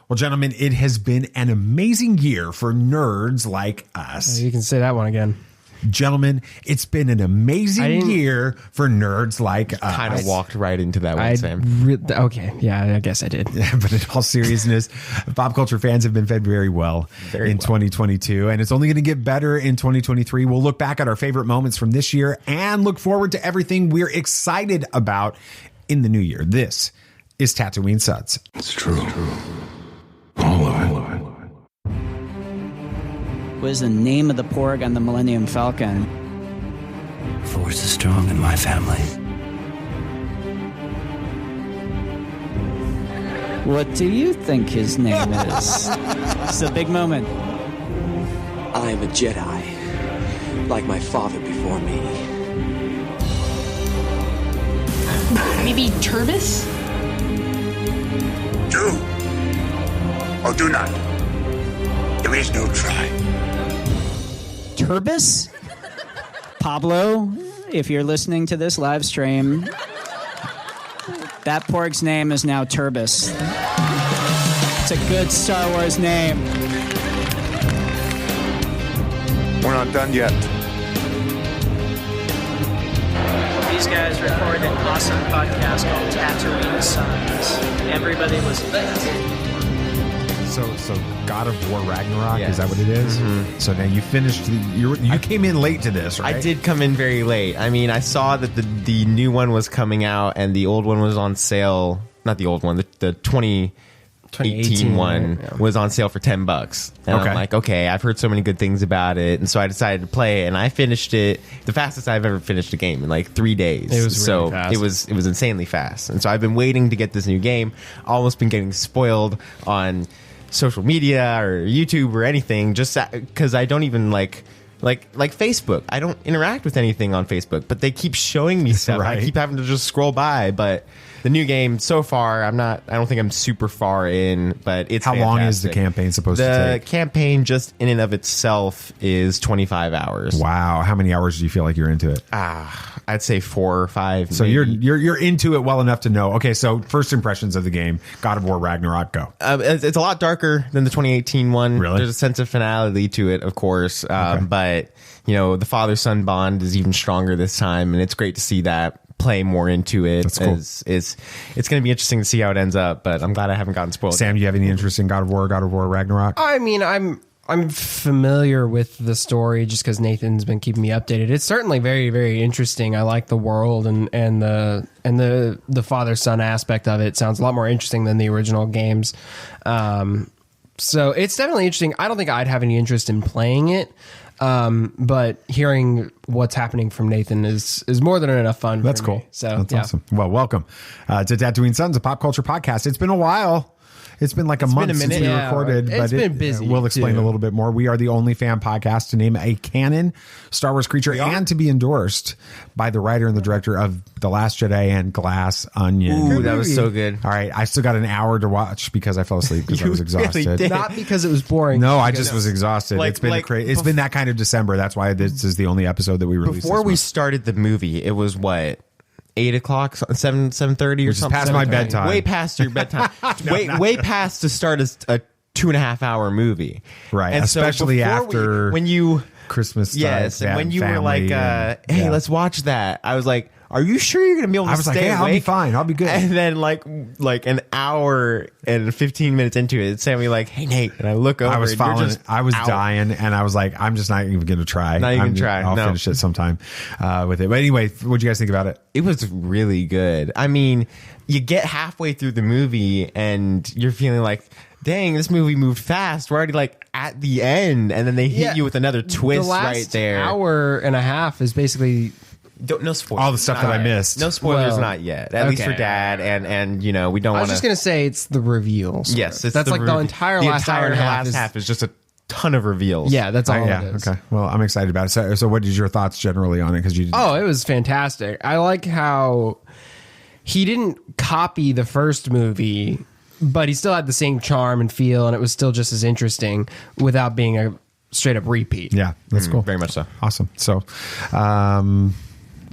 Well, gentlemen, it has been an amazing year for nerds like us. You can say that one again. Gentlemen, it's been an amazing year for nerds like us. Kind of walked right into that one, Sam. Okay, yeah, I guess I did. Yeah, but in all seriousness, pop culture fans have been fed very well in 2022, and it's only going to get better in 2023. We'll look back at our favorite moments from this year and look forward to everything we're excited about in the new year. This is Tatooine Suds. It's true. All of it. What is the name of the porg on the Millennium Falcon? Force is strong in my family. What do you think his name is? It's a big moment. I am a Jedi, like my father before me. Maybe Turbis? Do or do not. There is no try. Turbis? Pablo, if you're listening to this live stream, that porg's name is now Turbis. It's a good Star Wars name. We're not done yet. These guys recorded an awesome podcast called Tatooine Suns. Everybody listen to that. So God of War Ragnarok, is that what it is? Mm-hmm. So now you finished, you came in late to this, right? I did come in very late. I mean, I saw that the new one was coming out and the old one was on sale. Not the old one, the 2018 one was on sale for $10. And I'm like, okay, I've heard so many good things about it. And so I decided to play it, and I finished it the fastest I've ever finished a game in like 3 days. It was really fast. It was insanely fast. And so I've been waiting to get this new game. Almost been getting spoiled on social media or YouTube or anything, just because I don't even like Facebook. I don't interact with anything on Facebook, but they keep showing me stuff. Right. I keep having to just scroll by. But the new game so far, I don't think I'm super far in, but it's how fantastic. long is the campaign supposed to take? The campaign just in and of itself is 25 hours. Wow. How many hours do you feel like you're into it? I'd say 4 or 5. So maybe. you're into it well enough to know. Okay, so first impressions of the game, God of War Ragnarok, go. It's a lot darker than the 2018 one. Really? There's a sense of finality to it, of course. But you know, the father-son bond is even stronger this time, and it's great to see that play more into it. That's cool. It's going to be interesting to see how it ends up, but I'm glad I haven't gotten spoiled. Sam, do you have any interest in God of War Ragnarok? I mean, I'm familiar with the story just because Nathan's been keeping me updated. It's certainly very, very interesting. I like the world and the father-son aspect of it. Sounds a lot more interesting than the original games. So it's definitely interesting. I don't think I'd have any interest in playing it. But hearing what's happening from Nathan is more than enough fun. That's for cool. Me. So that's awesome. Well, welcome to Tatooine Suns, a pop culture podcast. It's been a while. It's been like a month since we recorded, but it's been busy. We'll explain a little bit more. We are the only fan podcast to name a canon Star Wars creature and to be endorsed by the writer and the director of The Last Jedi and Glass Onion. Ooh, that was so good. All right, I still got an hour to watch because I fell asleep because I was exhausted. Really not because it was boring. No, I just was exhausted. It's been it's been that kind of December. That's why this is the only episode that we released. Before we started the movie, it was what? 8 o'clock, 7:30 or something. Past my bedtime. Way past your bedtime. way past to start a 2.5 hour movie. Right. And especially so after when you Christmas. Yes. And when you were like, hey, let's watch that. I was like, are you sure you're going to be able to stay awake? I'll be fine. I'll be good. And then like an hour and 15 minutes into it, Sam be like, hey, Nate. And I look over. I was dying, and I was like, I'm just not even going to try. I'll finish it sometime with it. But anyway, what'd you guys think about it? It was really good. I mean, you get halfway through the movie and you're feeling like, dang, this movie moved fast. We're already like at the end. And then they hit you with another twist right there. The last hour and a half is basically... No spoilers. All the stuff that I missed. No spoilers, not yet. At least for Dad, and you know, we don't want to... I was just going to say it's the reveals. Yes. That's like the entire last hour and a half. The last half is just a ton of reveals. Yeah, that's all it is. Okay. Well, I'm excited about it. So what is your thoughts generally on it? It was fantastic. I like how he didn't copy the first movie, but he still had the same charm and feel, and it was still just as interesting without being a straight up repeat. Yeah, that's cool. Very much so. Awesome. So,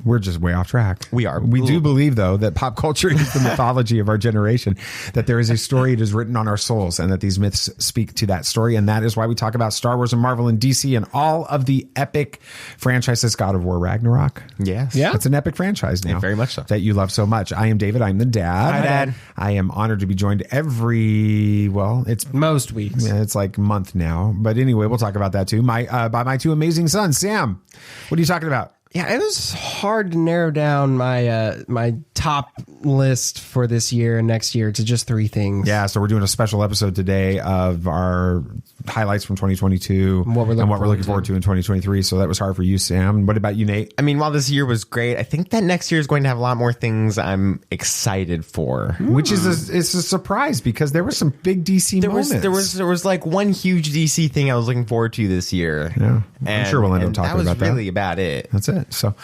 We're just way off track. We are. We do believe, though, that pop culture is the mythology of our generation, that there is a story it is written on our souls, and that these myths speak to that story. And that is why we talk about Star Wars and Marvel and DC and all of the epic franchises. God of War Ragnarok. Yes. Yeah. It's an epic franchise now. Yeah, very much so. That you love so much. I am David. I'm the dad. Hi, Dad. I am honored to be joined it's Most weeks. yeah, it's like month now. But anyway, we'll talk about that too. By my two amazing sons. Sam, what are you talking about? Yeah, it was hard to narrow down my my top list for this year and next year to just 3 things. Yeah, so we're doing a special episode today of our highlights from 2022 and what we're looking forward to in 2023. So that was hard for you, Sam. What about you, Nate? I mean, while this year was great, I think that next year is going to have a lot more things I'm excited for. Which is it's a surprise because there were some big DC moments. There was like one huge DC thing I was looking forward to this year. Yeah, I'm sure we'll end up talking about that. That was really about it. That's it. So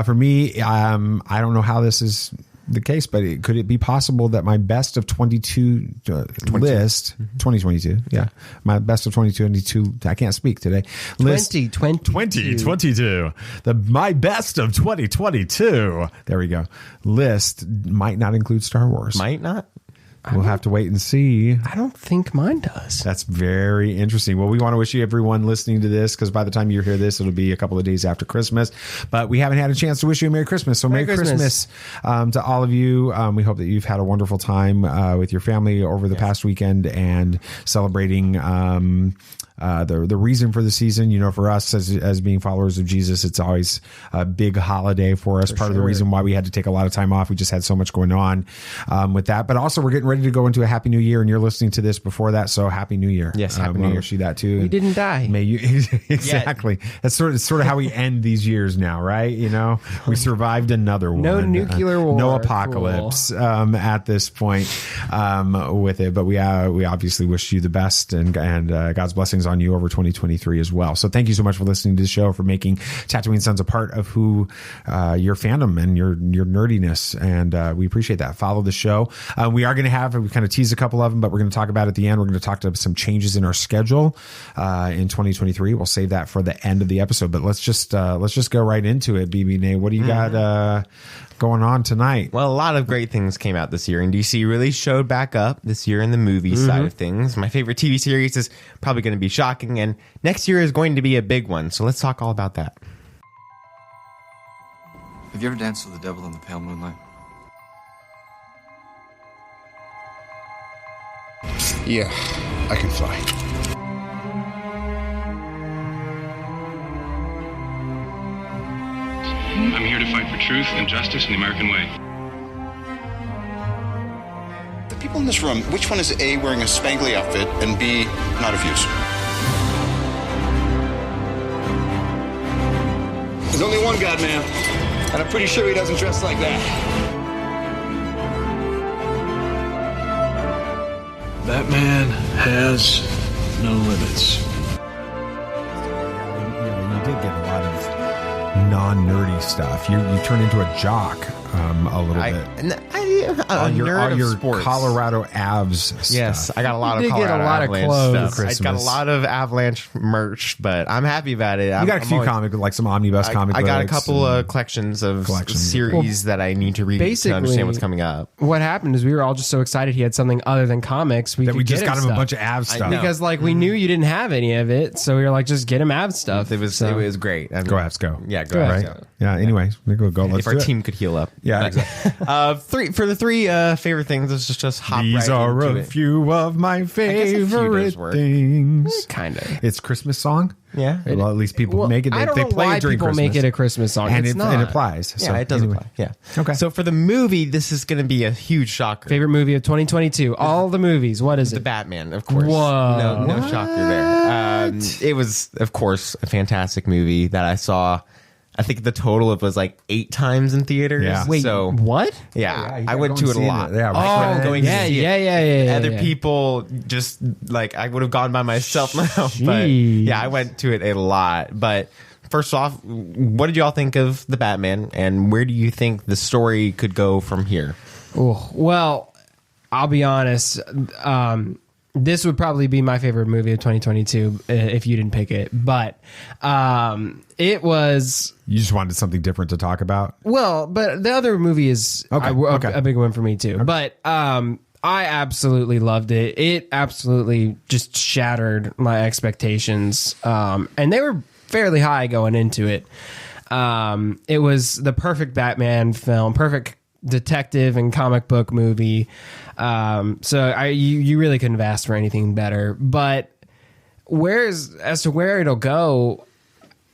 for me, I don't know how this is the case, but could it be possible that my best of 22 list 2022? Yeah, my best of 2022. I can't speak today. List 2022. My best of 2022. There we go. List might not include Star Wars. Might not. We'll have to wait and see. I don't think mine does. That's very interesting. Well, we want to wish you everyone listening to this, because by the time you hear this, it'll be a couple of days after Christmas. But we haven't had a chance to wish you a Merry Christmas. So Merry Christmas to all of you. We hope that you've had a wonderful time with your family over the past weekend and celebrating the reason for the season. You know, for us as being followers of Jesus, it's always a big holiday for us. Part of the reason why we had to take a lot of time off. We just had so much going on with that. But also, we're getting ready to go into a Happy New Year, and you're listening to this before that, so Happy New Year. Yes, Happy New Year. Wish you that too. We didn't die. May you exactly. That's sort of how we end these years now, right? You know, we survived another one. No nuclear war. No apocalypse at this point with it. But we obviously wish you the best and God's blessings on you over 2023 as well. So thank you so much for listening to the show, for making Tatooine Sons a part of who your fandom and your nerdiness, and we appreciate that. Follow the show. We are going to have, we kind of tease a couple of them, but we're going to talk about at the end. We're going to talk to some changes in our schedule in 2023. We'll save that for the end of the episode, but let's just go right into it. BB Nate, what do you got going on tonight? Well, a lot of great things came out this year, and DC really showed back up this year in the movie side of things. My favorite TV series is probably going to be shocking, and next year is going to be a big one. So let's talk all about that. Have you ever danced with the devil in the pale moonlight? Yeah, I can fly. I'm here to fight for truth and justice in the American way. The people in this room, which one is A, wearing a spangly outfit, and B, not of use? There's only one God, man. And I'm pretty sure he doesn't dress like that. That man has no limits. You did get a lot of non-nerdy stuff. You turn into a jock a little bit. On your sports. Colorado Avs Yes, stuff. I got a lot of You did get Colorado a lot of Avalanche clothes. stuff. I got a lot of Avalanche merch, but I'm happy about it. You got a few comic, like some omnibus comic I got a books couple and of collections of series that I need to read to understand what's coming up. What happened is we were all just so excited he had something other than comics. We just got him stuff. a bunch of Avs stuff. Because we knew you didn't have any of it, so we were like, just get him Avs stuff. It was great. I mean, go Avs, go. Yeah, go Avs, right? Yeah. Anyway, we go. Let's if our team could heal up. Yeah, exactly. For the three favorite things, let's just hop These right are into a few of my favorite things. Kind of. It's Christmas song. Yeah. Well, at least people make it. I don't know play why it during people Christmas. make it a Christmas song. And it's it not. applies. Yeah, So, it does anyway. apply. Yeah. Okay. So for the movie, this is going to be a huge shocker. Favorite movie of 2022. All the movies. What is The it? Batman, of course. Whoa. No shocker there. It was, of course, a fantastic movie that I saw. I think the total it was like 8 times in theaters. Yeah. Wait, so what? Yeah, you I went gotta to go it a and see lot. it. Yeah, right. Going to see it. Yeah. Other people just like I would have gone by myself now, but Jeez. yeah, I went to it a lot. But first off, what did y'all think of the Batman, and where do you think the story could go from here? Oh, well, I'll be honest. this would probably be my favorite movie of 2022 if you didn't pick it. But it was... You just wanted something different to talk about? Well, but the other movie is a big one for me too. Okay. But I absolutely loved it. It absolutely just shattered my expectations. And they were fairly high going into it. It was the perfect Batman film, perfect detective and comic book movie. So you really couldn't have asked for anything better. But as to where it'll go,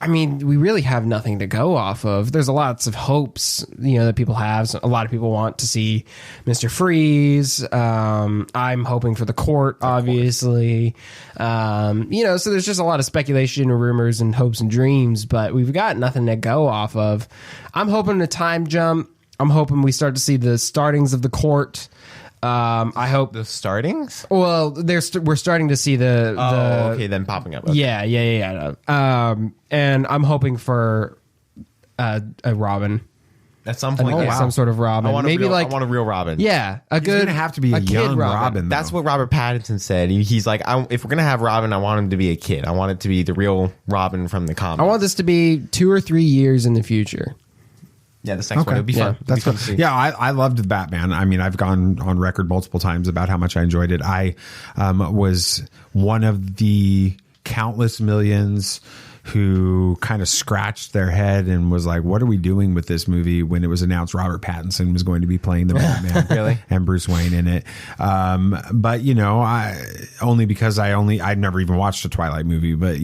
I mean, we really have nothing to go off of. There's lots of hopes, that people have. So a lot of people want to see Mr. Freeze. I'm hoping for the Court, obviously. So there's just a lot of speculation and rumors and hopes and dreams, but we've got nothing to go off of. I'm hoping a time jump. I'm hoping we start to see the startings of the Court. I hope the startings. Well, we're starting to see the them popping up. Okay. Yeah. And I'm hoping for a Robin at some point. Some sort of Robin. I want a real Robin. Yeah, He's gonna have to be a young Robin. That's what Robert Pattinson said. He's like, if we're gonna have Robin, I want him to be a kid. I want it to be the real Robin from the comics. I want this to be 2 or 3 years in the future. Yeah, the next one would be fun. That's fun to see. Yeah, I loved the Batman. I mean, I've gone on record multiple times about how much I enjoyed it. I was one of the countless millions who kind of scratched their head and was like, what are we doing with this movie when it was announced Robert Pattinson was going to be playing the Batman really? And Bruce Wayne in it. But, only because I'd never even watched a Twilight movie, but,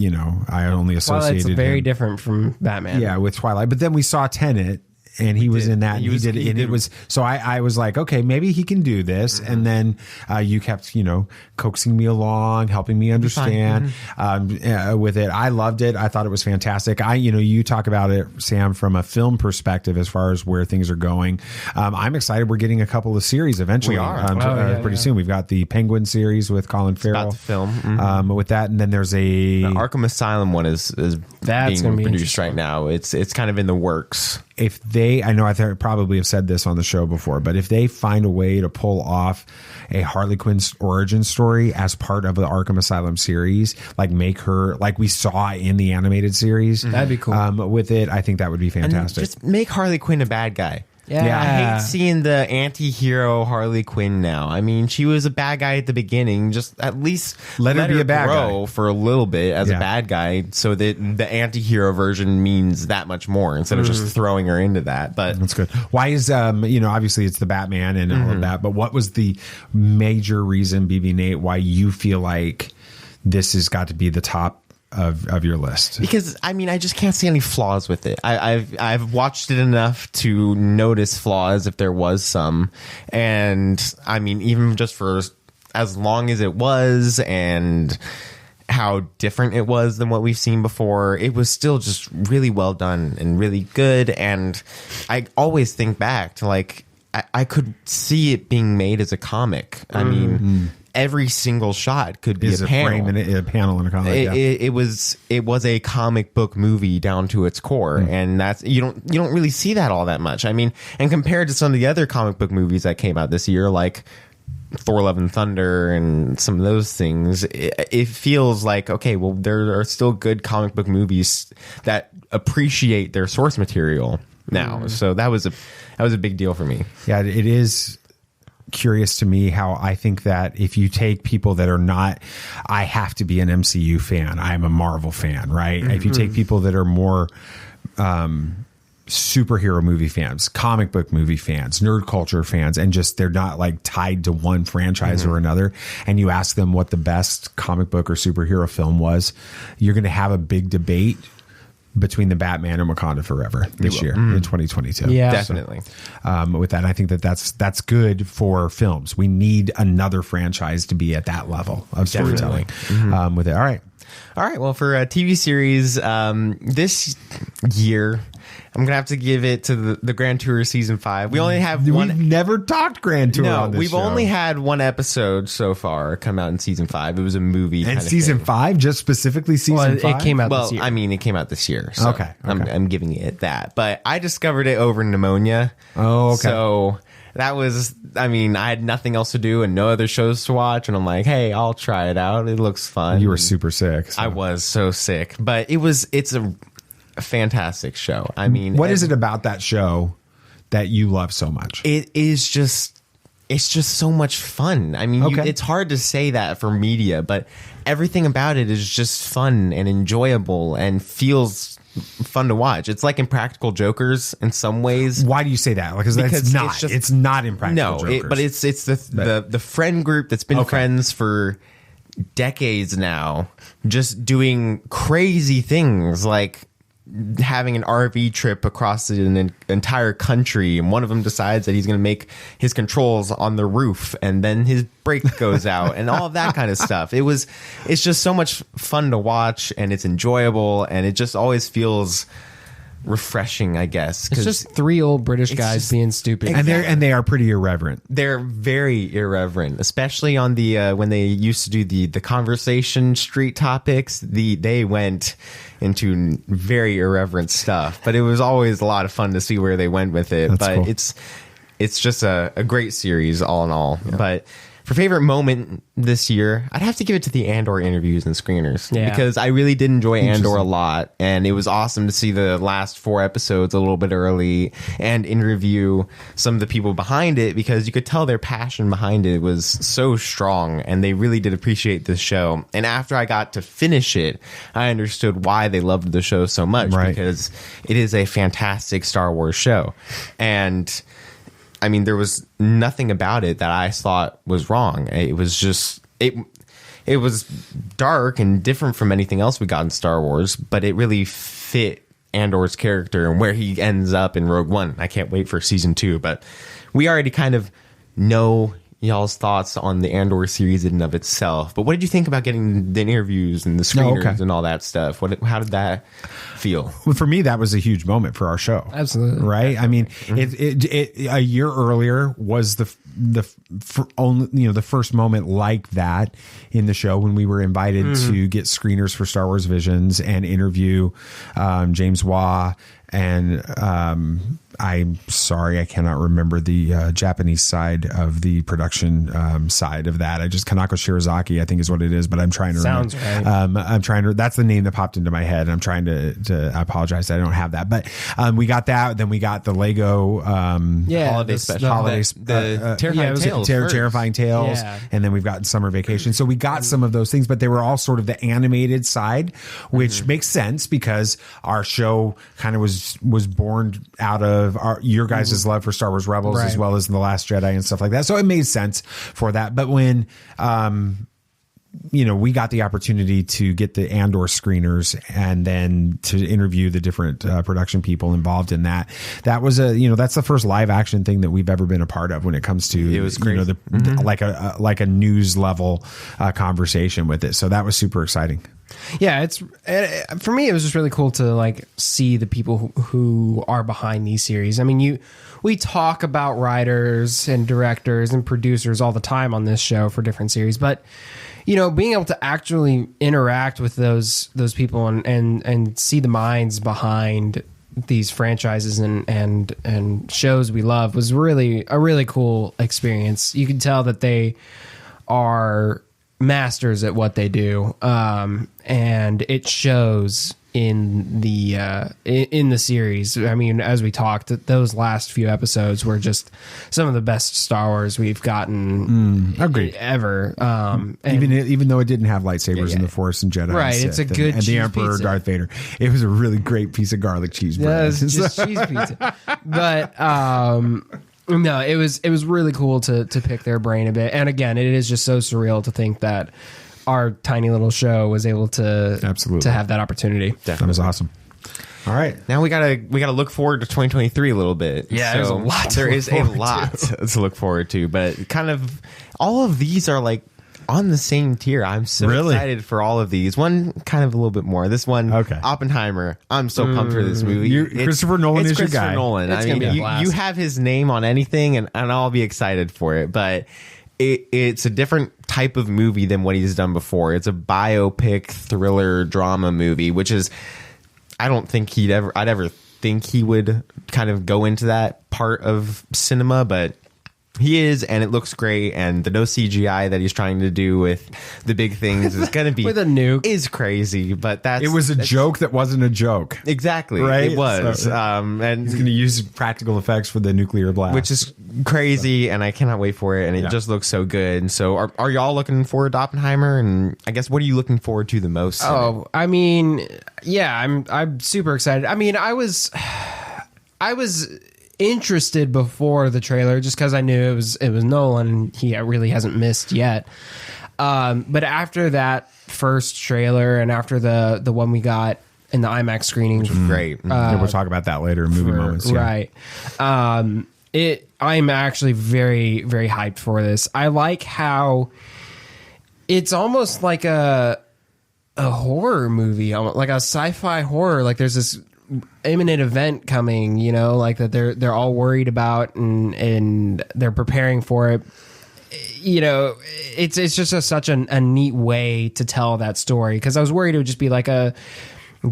I only associated Twilight's very different from Batman. Yeah, with Twilight. But then we saw Tenet. And he was in that. And he did it. And it was so. I was like, okay, maybe he can do this. Mm-hmm. And then you kept, coaxing me along, helping me understand with it. I loved it. I thought it was fantastic. You talk about it, Sam, from a film perspective as far as where things are going. I'm excited. We're getting a couple of series eventually. We are pretty soon. We've got the Penguin series with Colin Farrell. About to film with that, and then there's the Arkham Asylum one is being produced right now. It's kind of in the works. If I know I probably have said this on the show before, but if they find a way to pull off a Harley Quinn's origin story as part of the Arkham Asylum series, like make her like we saw in the animated series, that'd be cool. With it, I think that would be fantastic. And just make Harley Quinn a bad guy. Yeah. I hate seeing the anti-hero Harley Quinn now. I mean, she was a bad guy at the beginning. Just at least let her be a bad grow guy for a little bit as a bad guy, so that the anti-hero version means that much more instead of just throwing her into that. But that's good. Why is obviously it's the Batman and all of that, but what was the major reason, BB Nate, why you feel like this has got to be the top of your list? Because I mean, I just can't see any flaws with it. I've watched it enough to notice flaws if there was some, and I mean, even just for as long as it was and how different it was than what we've seen before, it was still just really well done and really good. And I always think back to like I could see it being made as a comic. I mean, every single shot could be a panel. Frame and a panel in a comic. It was a comic book movie down to its core, and that's you don't really see that all that much. I mean, and compared to some of the other comic book movies that came out this year, like Thor: Love and Thunder and some of those things, it feels like, okay, well, there are still good comic book movies that appreciate their source material now. So that was a big deal for me. Yeah, it is curious to me how I think that if you take people that are not, I have to be an MCU fan, I'm a Marvel fan, right? If you take people that are more superhero movie fans, comic book movie fans, nerd culture fans, and just they're not like tied to one franchise or another, and you ask them what the best comic book or superhero film was, you're going to have a big debate between the Batman and Wakanda Forever this year in 2022. Yeah, definitely. With that, I think that's good for films. We need another franchise to be at that level of storytelling. With it, all right. Well, for a TV series this year, I'm gonna have to give it to the Grand Tour season 5. We only have one. We've never talked Grand Tour. No, on this we've show. only had one episode so far come out in season 5. It was a movie. And season 5, just specifically season 5. It came out. This year. I mean, it came out this year. So okay. I'm giving it that. But I discovered it over pneumonia. Oh, okay. So that was, I mean, I had nothing else to do and no other shows to watch, and I'm like, hey, I'll try it out. It looks fun. You were super sick. So. I was so sick, but it's a fantastic show. I mean, what is it about that show that you love so much? It's just so much fun. I mean, it's hard to say that for media, but everything about it is just fun and enjoyable and feels fun to watch. It's like Impractical Jokers in some ways. Why do you say that? Because it's not Impractical Jokers. But it's the friend group that's been friends for decades now, just doing crazy things like having an RV trip across an entire country, and one of them decides that he's going to make his controls on the roof, and then his brake goes out, and all of that kind of stuff. It's just so much fun to watch, and it's enjoyable, and it just always feels refreshing, I guess. It's just three old British guys being stupid, and they are pretty irreverent. They're very irreverent, especially on the when they used to do the conversation street topics. They went into very irreverent stuff, but it was always a lot of fun to see where they went with it. That's but cool. it's just a great series all in all. Yeah. But for favorite moment this year, I'd have to give it to the Andor interviews and screeners, because I really did enjoy Andor a lot, and it was awesome to see the last 4 episodes a little bit early and interview some of the people behind it, because you could tell their passion behind it was so strong, and they really did appreciate this show. And after I got to finish it, I understood why they loved the show so much, because it is a fantastic Star Wars show. And I mean, there was nothing about it that I thought was wrong. It was just it was dark and different from anything else we got in Star Wars, but it really fit Andor's character and where he ends up in Rogue One. I can't wait for season 2, but we already kind of know y'all's thoughts on the Andor series in and of itself. But what did you think about getting the interviews and the screeners and all that stuff? How did that feel? Well, for me, that was a huge moment for our show. Absolutely. Right. I mean, it a year earlier was the first moment like that in the show, when we were invited to get screeners for Star Wars Visions and interview James Waugh and I'm sorry, I cannot remember the Japanese side of the production side of that. Kanako Shirazaki, I think is what it is, but I'm trying to remember. Sounds right. That's the name that popped into my head. I'm trying to I apologize, I don't have that. But we got that. Then we got the Lego holiday special. Terrifying Tales. Yeah. And then we've got Summer Vacation. So we got some of those things, but they were all sort of the animated side, which makes sense because our show kind of was born out of your guys' love for Star Wars Rebels, as well as The Last Jedi and stuff like that. So it made sense for that. But when we got the opportunity to get the Andor screeners and then to interview the different production people involved in that was that's the first live action thing that we've ever been a part of when it comes to it was crazy. Like a news level conversation with it. So that was super exciting. Yeah, for me, it was just really cool to see the people who are behind these series. I mean, we talk about writers and directors and producers all the time on this show for different series, but being able to actually interact with those people and see the minds behind these franchises and shows we love was really a really cool experience. You can tell that they are masters at what they do, and it shows in the series. I mean, as we talked, those last few episodes were just some of the best Star Wars we've gotten ever. Even though it didn't have lightsabers in the Force and Jedi, right? And it's a good and the Emperor pizza. Darth Vader. It was a really great piece of garlic cheese bread. Yeah, it was just cheese pizza, but. No, it was really cool to pick their brain a bit. And again, it is just so surreal to think that our tiny little show was able to have that opportunity. Definitely. That was awesome. All right. Now we gotta look forward to 2023 a little bit. Yeah, there's a lot. There is a lot to look forward to, but kind of all of these are on the same tier. I'm so excited for all of these. One kind of a little bit more. This one, Oppenheimer. I'm so pumped for this movie. Christopher Nolan is your guy. Nolan. It's gonna be a blast. You have his name on anything, and I'll be excited for it. But it's a different type of movie than what he's done before. It's a biopic thriller drama movie, which is I don't think I'd ever think he would kind of go into that part of cinema, but He is, and it looks great, and the no CGI that he's trying to do with the big things is going to be with a nuke is crazy, but it was a joke that wasn't a joke. Exactly, right? It was, so, and he's going to use practical effects for the nuclear blast, which is crazy, and I cannot wait for it, and it just looks so good. And so, are y'all looking forward to Oppenheimer? And I guess, what are you looking forward to the most? Oh, I mean, yeah, I'm super excited. I mean, I was interested before the trailer just because I knew it was Nolan and he really hasn't missed yet. But after that first trailer and after the one we got in the IMAX screening, which was great. We'll talk about that later in movie moments. Yeah. Right. I'm actually very, very hyped for this. I like how it's almost like a horror movie, like a sci-fi horror. Like there's this imminent event coming, you know, like that they're all worried about and they're preparing for it. You know, it's just such a neat way to tell that story, because I was worried it would just be like a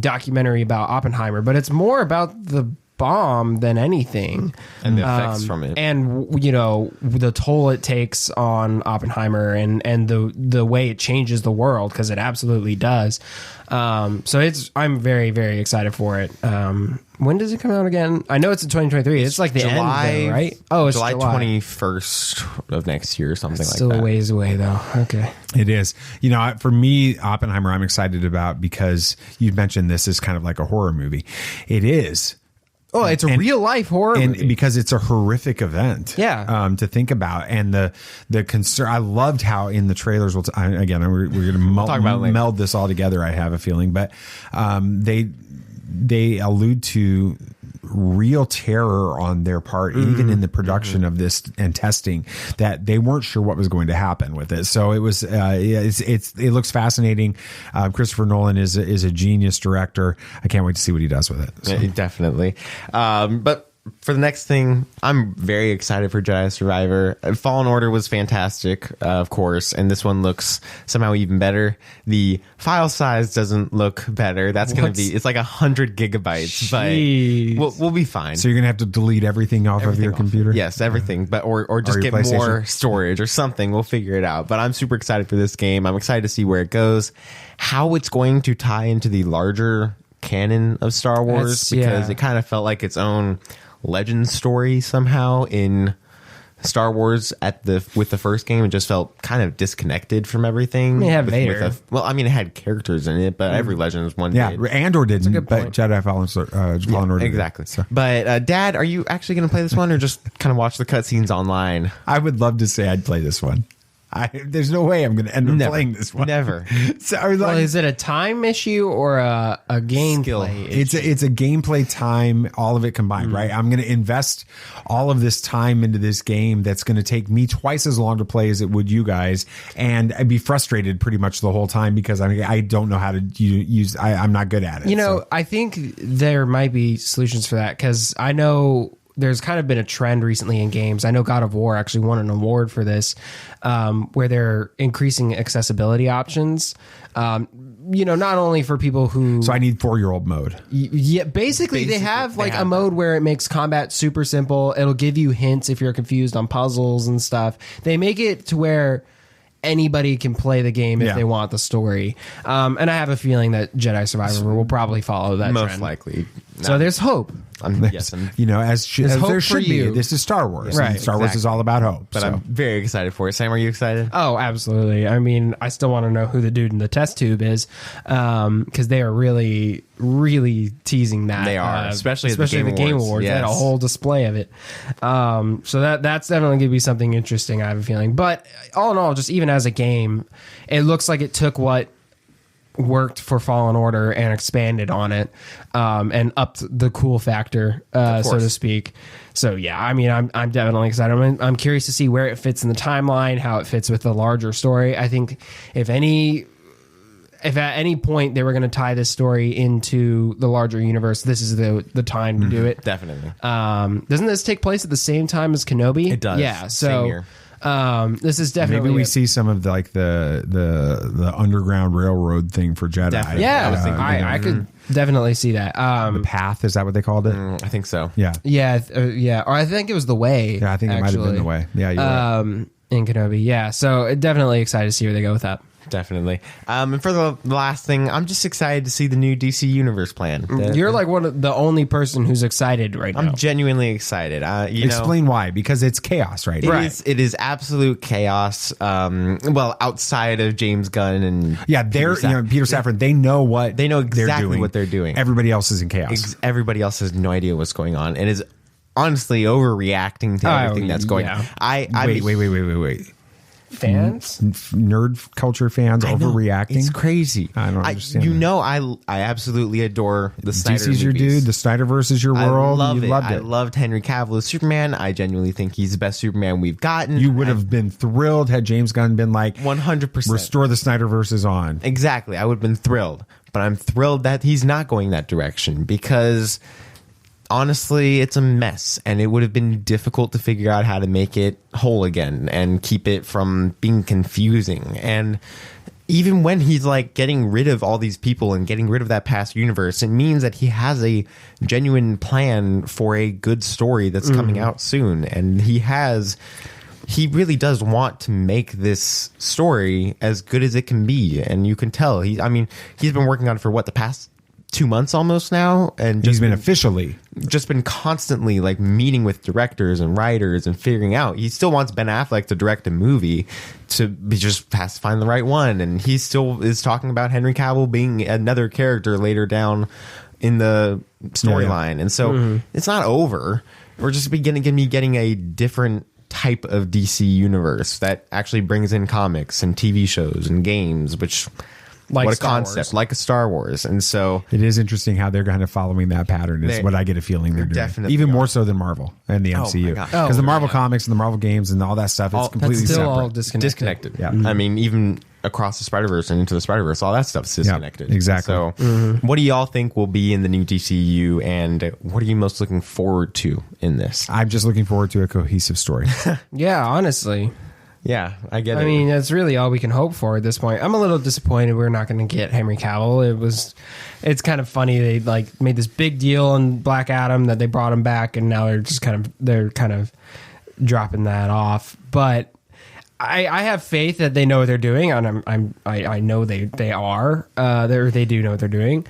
documentary about Oppenheimer, but it's more about the bomb than anything, and the effects from it, and you know, the toll it takes on Oppenheimer and the way it changes the world, because it absolutely does. So I'm very, very excited for it. When does it come out again? I know it's in 2023. It's like the July, end, though, right? Oh, it's July 21st of next year, or something like that. Still a ways away, though. Okay, it is. You know, for me, Oppenheimer, I'm excited about because you mentioned this is kind of like a horror movie. It is. Oh, it's a real life horror movie. Because it's a horrific event. Yeah. To think about, and the concern. I loved how in the trailers. We're going to meld this all together. I have a feeling, but they allude to real terror on their part, even in the production of this and testing, that they weren't sure what was going to happen with it. So it was, it looks fascinating. Christopher Nolan is a genius director. I can't wait to see what he does with it. So. Yeah, definitely. But for the next thing, I'm very excited for Jedi Survivor. Fallen Order was fantastic, of course, and this one looks somehow even better. The file size doesn't look better. That's going to be, it's like 100 gigabytes, but we'll be fine. So you're going to have to delete everything off of your computer? Yes, everything, but or just get more storage or something. We'll figure it out. But I'm super excited for this game. I'm excited to see where it goes, how it's going to tie into the larger canon of Star Wars, because it kind of felt like its own legend story somehow in Star Wars with the first game. It just felt kind of disconnected from everything. It had Vader. It had characters in it, but every legend was one. Yeah, did. Andor didn't, but Jedi Fallen Order exactly. Did, so. But Dad, are you actually going to play this one, or just kind of watch the cutscenes online? I would love to say I'd play this one. There's no way I'm going to end up playing this one. Never. So, well, is it a time issue or a gameplay issue? It's a gameplay time, all of it combined, right? I'm going to invest all of this time into this game that's going to take me twice as long to play as it would you guys, and I'd be frustrated pretty much the whole time because I don't know how to use. I'm not good at it. You know, I think there might be solutions for that, because I know there's kind of been a trend recently in games. I know God of War actually won an award for this, where they're increasing accessibility options. You know, not only for people who... So I need 4-year-old mode. Yeah, basically they have like a mode where it makes combat super simple. It'll give you hints if you're confused on puzzles and stuff. They make it to where anybody can play the game if they want the story. And I have a feeling that Jedi Survivor will probably follow that most trend. likely. So there's hope. You know, as there should be. You. This is Star Wars. Right. Star Wars is all about hope. But I'm very excited for it. Sam, are you excited? Oh, absolutely. I mean, I still want to know who the dude in the test tube is, because they are really, really teasing that. They are, especially the Game Awards. Yes. They had a whole display of it. So that's definitely going to be something interesting, I have a feeling. But all in all, just even as a game, it looks like it took what worked for Fallen Order and expanded on it, and upped the cool factor, so to speak. So yeah, I mean, I'm definitely excited. I'm curious to see where it fits in the timeline, how it fits with the larger story. I think if at any point they were going to tie this story into the larger universe, this is the time to do it. Definitely. Doesn't this take place at the same time as Kenobi? It does. Yeah. So Same year. This is definitely maybe we see some of the underground railroad thing for Jedi. Definitely. Yeah, I could definitely see that. The path, is that what they called it? I think so. Yeah. Yeah. Or I think it was the way. Yeah, I think it might have been the way. Yeah, you're right. In Kenobi. Yeah. So definitely excited to see where they go with that. Definitely. And for the last thing, I'm just excited to see the new DC Universe plan. You're like the only person who's excited right now. I'm genuinely excited. Explain why. Because it's chaos right now. It is absolute chaos. Well, outside of James Gunn and Peter Safran, they know exactly what they're doing. Everybody else is in chaos. Everybody else has no idea what's going on and is honestly overreacting to everything that's going on. Wait. Fans, nerd culture fans overreacting. It's crazy. I don't understand. I absolutely adore the Snyder DC's your movies. dude. The Snyderverse is your world. Loved it. Loved it. I loved Henry Cavill as Superman. I genuinely think he's the best Superman we've gotten. You would have been thrilled had James Gunn been like 100%. Restore the Snyderverse is on. Exactly. I would have been thrilled, but I'm thrilled that he's not going that direction because honestly, it's a mess, and it would have been difficult to figure out how to make it whole again and keep it from being confusing. And even when he's like getting rid of all these people and getting rid of that past universe, it means that he has a genuine plan for a good story that's coming out soon. And he really does want to make this story as good as it can be. And you can tell he's been working on it for the past 2 months almost now, and he's been officially been constantly like meeting with directors and writers and figuring out. He still wants Ben Affleck to direct a movie, just has to find the right one, and he still is talking about Henry Cavill being another character later down in the storyline. And so it's not over. We're just getting a different type of DC universe that actually brings in comics and TV shows and games, which what a concept, like a Star Wars. And so it is interesting how they're kind of following that pattern is what I get a feeling they're doing. Definitely even more so than Marvel and the MCU. Because the Marvel comics and the Marvel games and all that stuff is completely still separate. all disconnected. Yeah. I mean, even across the Spider-Verse and into the Spider-Verse, all that stuff's disconnected. Exactly. So what do y'all think will be in the new DCU, and what are you most looking forward to in this? I'm just looking forward to a cohesive story. Yeah, honestly. Yeah, I get it. I mean, that's really all we can hope for at this point. I'm a little disappointed we're not going to get Henry Cavill. It's kind of funny they like made this big deal on Black Adam that they brought him back, and now they're kind of dropping that off. But I have faith that they know what they're doing, and I know they are. They do know what they're doing.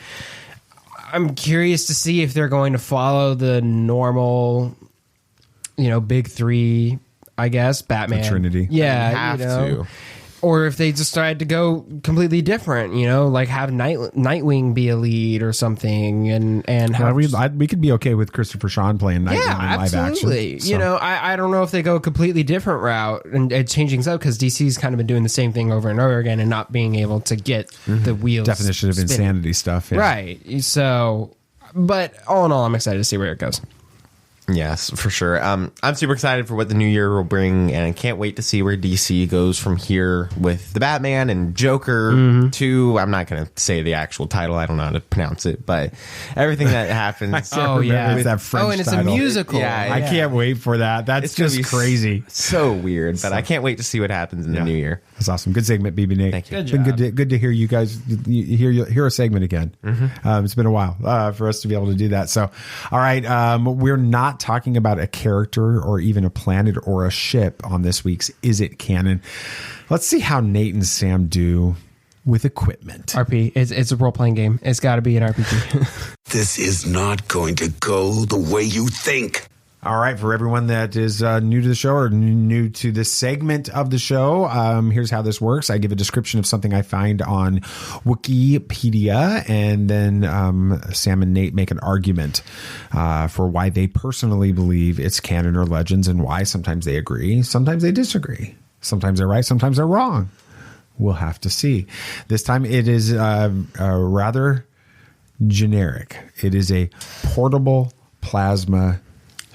I'm curious to see if they're going to follow the normal, big three. I guess Batman, the Trinity. Yeah, to. Or if they just tried to go completely different, like have Nightwing be a lead or something, and have we could be okay with Christopher Sean playing Nightwing in live action. So. I don't know if they go a completely different route and changing things up, because DC's kind of been doing the same thing over and over again and not being able to get the wheels definition of spinning. insanity stuff, yeah. Right? So, but all in all, I'm excited to see where it goes. Yes, for sure. I'm super excited for what the new year will bring, and I can't wait to see where DC goes from here with the Batman and Joker 2. I'm not going to say the actual title. I don't know how to pronounce it, but everything that happens. It's that French and it's title. a musical. Yeah, I can't wait for that. That's just crazy. So weird, but I can't wait to see what happens in the new year. That's awesome. Good segment, BB Nate. Thank you. It's been good to hear you guys hear a segment again. It's been a while for us to be able to do that. So, all right, we're not talking about a character or even a planet or a ship on this week's Is It Canon. Let's see how Nate and Sam do with equipment. RP, it's a role-playing game. It's got to be an RPG. This is not going to go the way you think. All right, for everyone that is new to the show or new to this segment of the show, here's how this works. I give a description of something I find on Wikipedia, and then Sam and Nate make an argument for why they personally believe it's canon or legends, and why sometimes they agree, sometimes they disagree. Sometimes they're right, sometimes they're wrong. We'll have to see. This time it is rather generic. It is a portable plasma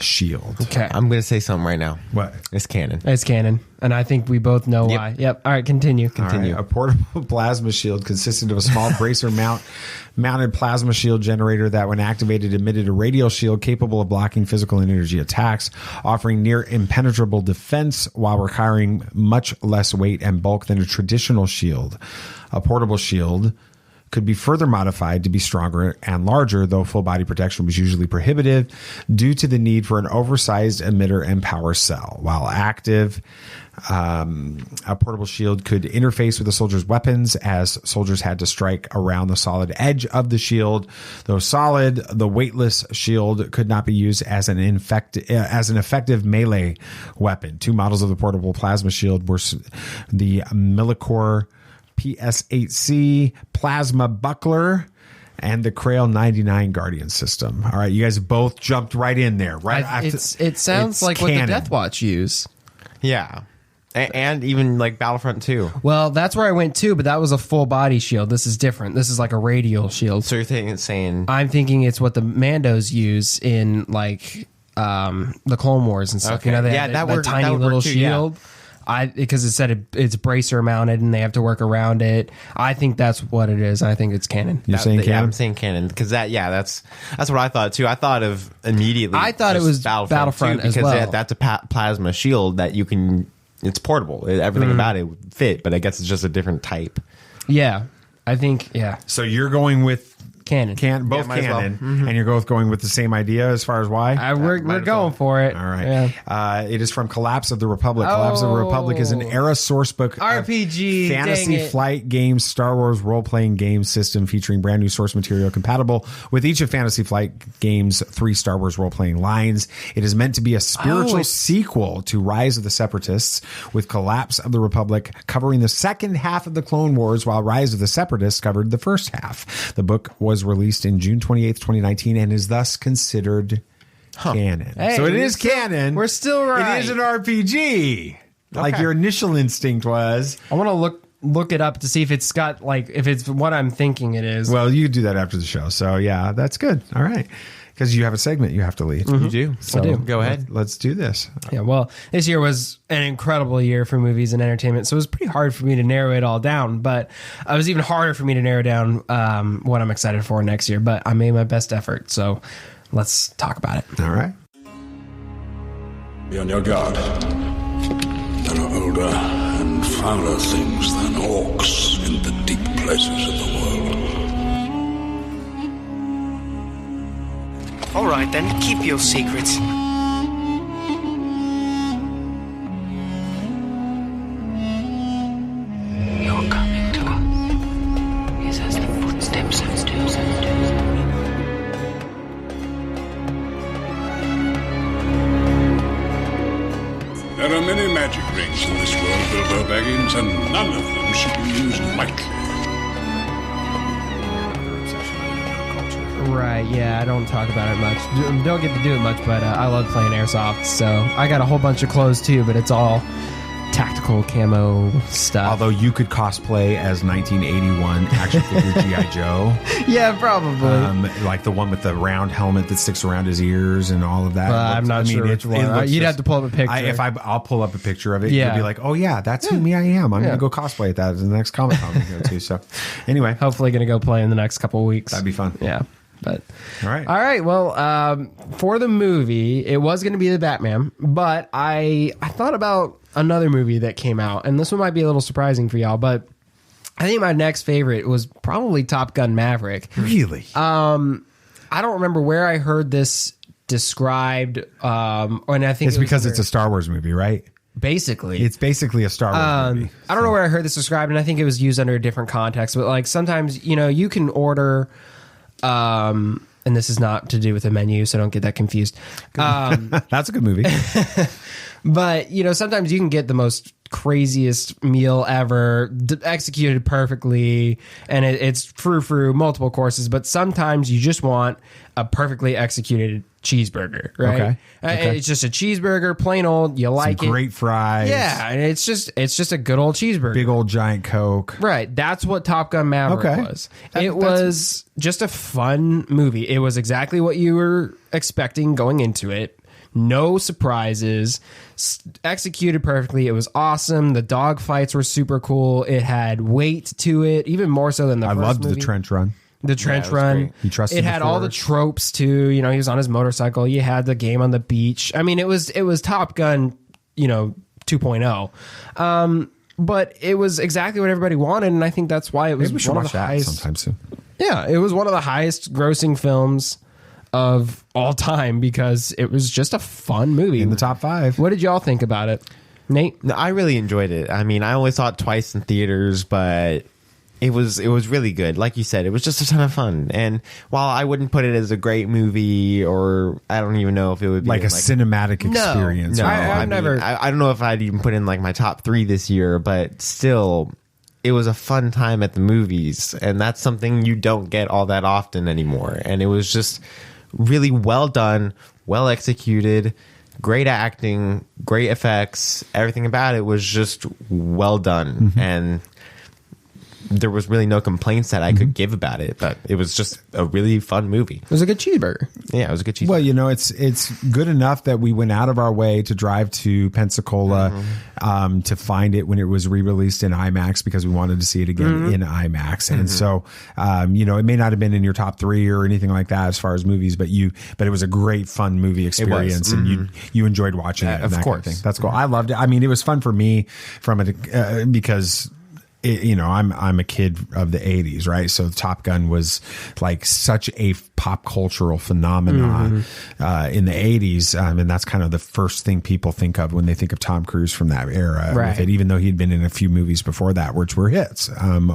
shield. Okay. I'm going to say something right now. What? It's canon. It's canon. And I think we both know why. Yep. All right, continue. All right, a portable plasma shield consisted of a small bracer mounted plasma shield generator that, when activated, emitted a radial shield capable of blocking physical and energy attacks, offering near impenetrable defense while requiring much less weight and bulk than a traditional shield. A portable shield could be further modified to be stronger and larger, though full body protection was usually prohibitive due to the need for an oversized emitter and power cell. While active, a portable shield could interface with the soldier's weapons, as soldiers had to strike around the solid edge of the shield. Though solid, the weightless shield could not be used as an effective melee weapon. Two models of the portable plasma shield were the Millicor PS8C Plasma Buckler and the Crail 99 Guardian system. All right, you guys both jumped right in there, right? It sounds like canon. What the Death Watch use. Yeah. And even like Battlefront 2. Well, that's where I went too, but that was a full body shield. This is different. This is like a radial shield. So you're saying... I'm thinking it's what the Mandos use in like the Clone Wars and stuff. Okay. You know, they have that tiny little shield. Yeah. Because it said it's bracer mounted and they have to work around it. I think that's what it is. I think it's canon. You're saying canon? Yeah, I'm saying canon because that's what I thought too. I thought of immediately. I thought it was Battlefront as well, because that's a plasma shield that you can. It's portable. Everything about it would fit, but I guess it's just a different type. Yeah, I think. Yeah. So you're going with canon, both canon, well. And you're both going with the same idea as far as why? We're going for it. All right. Yeah. It is from Collapse of the Republic. Collapse of the Republic is an era sourcebook RPG fantasy flight game, Star Wars role-playing game system featuring brand new source material compatible with each of Fantasy Flight Games' 3 Star Wars role-playing lines. It is meant to be a spiritual sequel to Rise of the Separatists, with Collapse of the Republic covering the second half of the Clone Wars, while Rise of the Separatists covered the first half. The book was released in June 28th, 2019, and is thus considered canon. Hey, so it is canon. We're still right. It is an RPG, like your initial instinct was. I want to look it up to see if it's got if it's what I'm thinking it is. Well, you do that after the show, so yeah, that's good. All right. Because you have a segment you have to lead. Mm-hmm. You do. So I do. Go ahead. Let's do this. Yeah, well, this year was an incredible year for movies and entertainment, so it was pretty hard for me to narrow it all down, but it was even harder for me to narrow down what I'm excited for next year, but I made my best effort, so let's talk about it. All right. Be on your guard. There are older and fouler things than orcs in the deep places of the world. All right, then, keep your secrets. You're coming to us. Is as the footsteps of doom. There are many magic rings in this world, Bilbo Baggins, and none of them should be used lightly. Right, yeah, I don't talk about it much. Don't get to do it much, but I love playing airsoft, so I got a whole bunch of clothes too, but it's all tactical camo stuff. Although you could cosplay as 1981 action figure G.I. Joe. Yeah, probably. Like the one with the round helmet that sticks around his ears and all of that. I'm not sure which one. You'd have to pull up a picture. I'll pull up a picture of it. Yeah. You'll be like, oh yeah, that's who I am. I'm going to go cosplay at that in the next Comic-Con we go to. So anyway. Hopefully going to go play in the next couple of weeks. That'd be fun. Yeah. But all right. Well, for the movie, it was going to be the Batman, but I thought about another movie that came out, and this one might be a little surprising for y'all, but I think my next favorite was probably Top Gun Maverick. Really? I don't remember where I heard this described, and I think it's because it's a Star Wars movie, right? Basically, it's basically a Star Wars movie. I don't know where I heard this described, and I think it was used under a different context. But like sometimes, you can order. And this is not to do with the menu, so don't get that confused. That's a good movie. But, sometimes you can get the most craziest meal ever, executed perfectly, and it's through multiple courses. But sometimes you just want a perfectly executed cheeseburger, right? Okay. It's just a cheeseburger, plain old. You like some great fries. Yeah, and it's just a good old cheeseburger. Big old giant Coke. Right. That's what Top Gun Maverick was. It was just a fun movie. It was exactly what you were expecting going into it. no surprises, executed perfectly. It was awesome. The dog fights were super cool. It had weight to it, even more so than the first movie. I loved the trench run. The trench run. Great. He trusted it had all the tropes too. You know, he was on his motorcycle. You had the game on the beach. I mean, it was Top Gun, 2.0. But it was exactly what everybody wanted, and I think that's why it was one of the highest. Sometime soon. Yeah, it was one of the highest grossing films of all time because it was just a fun movie. In the top 5. What did y'all think about it, Nate? No, I really enjoyed it. I mean, I only saw it twice in theaters, but it was really good. Like you said, it was just a ton of fun. And while I wouldn't put it as a great movie, or I don't even know if it would be like a cinematic experience. No, I don't know if I'd even put in like my top 3 this year, but still, it was a fun time at the movies, and that's something you don't get all that often anymore. And it was just really well done, well executed, great acting, great effects. Everything about it was just well done. And there was really no complaints that I could give about it, but it was just a really fun movie. It was a good cheeseburger. Yeah, it was a good cheeseburger. Well, it's good enough that we went out of our way to drive to Pensacola to find it when it was re-released in IMAX, because we wanted to see it again in IMAX. And so, it may not have been in your top 3 or anything like that as far as movies, but it was a great, fun movie experience, and you enjoyed watching it. Of course. Kind of that's cool. I loved it. I mean, it was fun for me from it because I'm a kid of the 80s, right? So Top Gun was like such a pop cultural phenomenon in the 80s. And that's kind of the first thing people think of when they think of Tom Cruise from that era with it, even though he'd been in a few movies before that, which were hits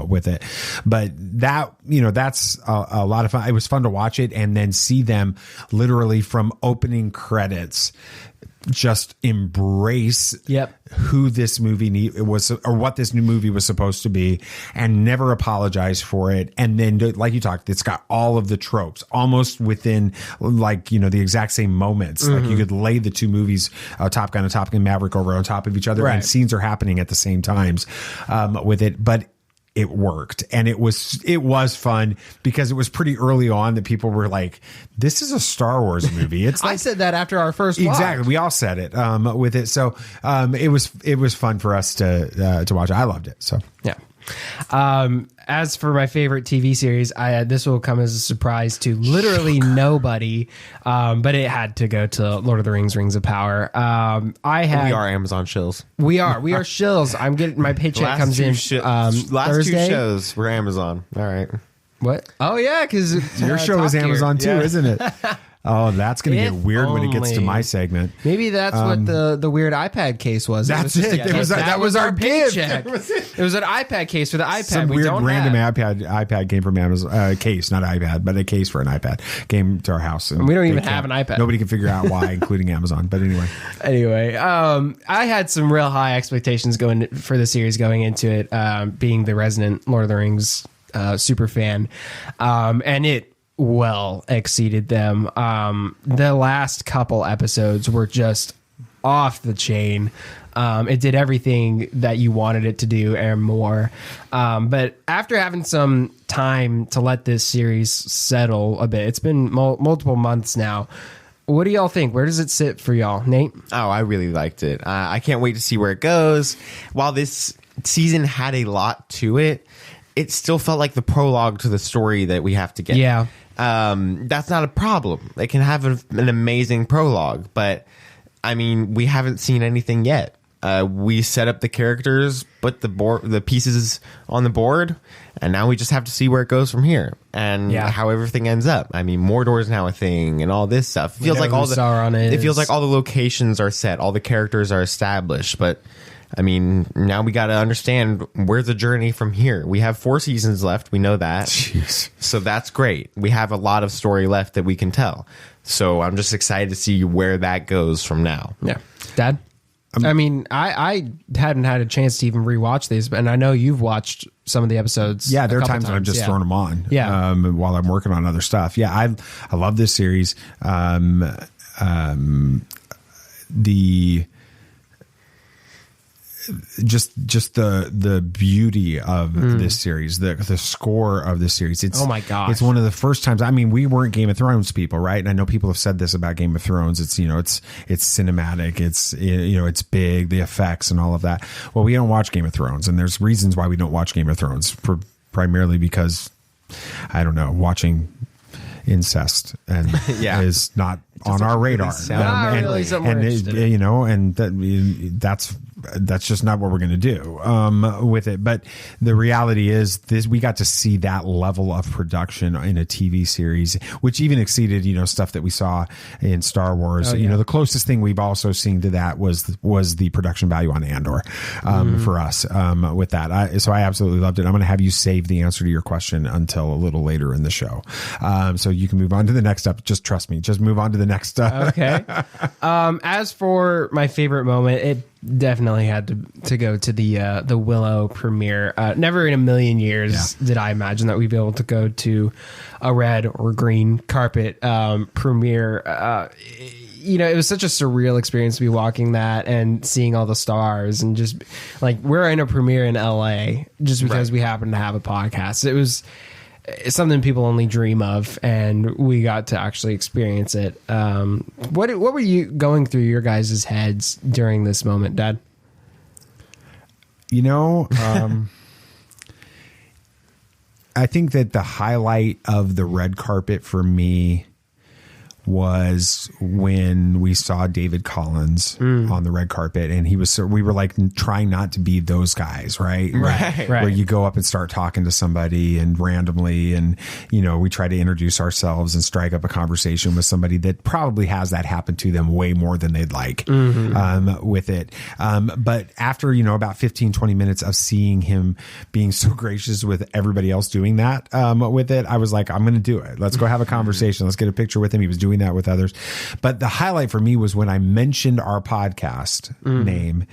with it. But that, that's a lot of fun. It was fun to watch it and then see them literally from opening credits just embrace who this movie was, or what this new movie was supposed to be, and never apologize for it. And then, like you talked, it's got all of the tropes almost within the exact same moments. Like you could lay the two movies, Top Gun and Top Gun Maverick, over on top of each other, and scenes are happening at the same times with it. But it worked, and it was fun because it was pretty early on that people were like, "This is a Star Wars movie." It's like, I said that after our first watch. Exactly, we all said it with it. So it was fun for us to watch. I loved it. So yeah. As for my favorite TV series, this will come as a surprise to literally nobody, but it had to go to Lord of the Rings: Rings of Power. We are Amazon shills. We are shills. I'm getting my paycheck comes in last Thursday. 2 shows were Amazon. All right. What? Oh yeah, because your show is Amazon too, isn't it? Oh, that's going to get weird when it gets to my segment. Maybe that's what the weird iPad case was. That's it. That was our paycheck. It was an iPad case for the iPad. Some weird random iPad came from Amazon. Case, not iPad, but a case for an iPad came to our house. And we don't even have an iPad. Nobody can figure out why, including Amazon. But anyway. I had some real high expectations for the series going into it, being the resident Lord of the Rings super fan, and it well exceeded them. The last couple episodes were just off the chain. It did everything that you wanted it to do and more. But after having some time to let this series settle a bit, it's been multiple months now. What do y'all think? Where does it sit for y'all, Nate? Oh, I really liked it. I can't wait to see where it goes. While this season had a lot to it, it still felt like the prologue to the story that we have to get. Yeah. That's not a problem. They can have an amazing prologue, but I mean, we haven't seen anything yet. We set up the characters, put the pieces on the board, and now we just have to see where it goes from here and how everything ends up. I mean, Mordor's now a thing, and all this stuff. It feels like it feels like all the locations are set, all the characters are established, but I mean, now we got to understand where's the journey from here. We have 4 seasons left. We know that. Jeez. So that's great. We have a lot of story left that we can tell. So I'm just excited to see where that goes from now. Yeah. Dad? I mean, I hadn't had a chance to even rewatch these, and I know you've watched some of the episodes. Yeah, there are times when I've just thrown them on while I'm working on other stuff. Yeah, I love this series. just the beauty of this series, the score of this series. It's, oh my gosh, it's one of the first times. I mean, we weren't Game of Thrones people, right? And I know people have said this about Game of Thrones. It's, it's cinematic. It's, it's big, the effects and all of that. Well, we don't watch Game of Thrones, and there's reasons why we don't watch Game of Thrones, primarily because, I don't know, watching incest and is not on our radar. That's just not what we're going to do with it. But the reality is we got to see that level of production in a TV series, which even exceeded, stuff that we saw in Star Wars. The closest thing we've also seen to that was the production value on Andor for us with that. So I absolutely loved it. I'm going to have you save the answer to your question until a little later in the show. So you can move on to the next step. Just trust me. Just move on to the next step. Okay. As for my favorite moment, it definitely had to go to the Willow premiere. Never in a million years did I imagine that we'd be able to go to a red or green carpet premiere. It was such a surreal experience to be walking that and seeing all the stars, and just like, we're in a premiere in LA just because we happen to have a podcast. It's something people only dream of, and we got to actually experience it. What were you going through your guys' heads during this moment, Dad? I think that the highlight of the red carpet for me was when we saw David Collins on the red carpet, and we were like trying not to be those guys, right? Where you go up and start talking to somebody and randomly, and we try to introduce ourselves and strike up a conversation with somebody that probably has that happen to them way more than they'd like with it. But after, about 15-20 minutes of seeing him being so gracious with everybody else doing that with it, I was like, I'm going to do it. Let's go have a conversation. Let's get a picture with him. He was doing that with others. But the highlight for me was when I mentioned our podcast name,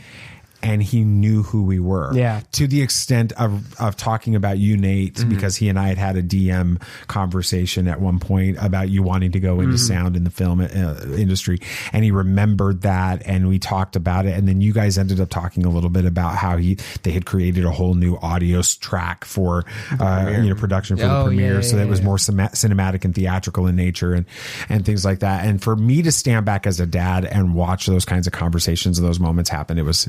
and he knew who we were. Yeah. To the extent of talking about you, Nate, because he and I had a DM conversation at one point about you wanting to go into sound in the film industry. And he remembered that, and we talked about it. And then you guys ended up talking a little bit about how they had created a whole new audio track for production for the premiere. So that was more cinematic and theatrical in nature and things like that. And for me to stand back as a dad and watch those kinds of conversations and those moments happen, it was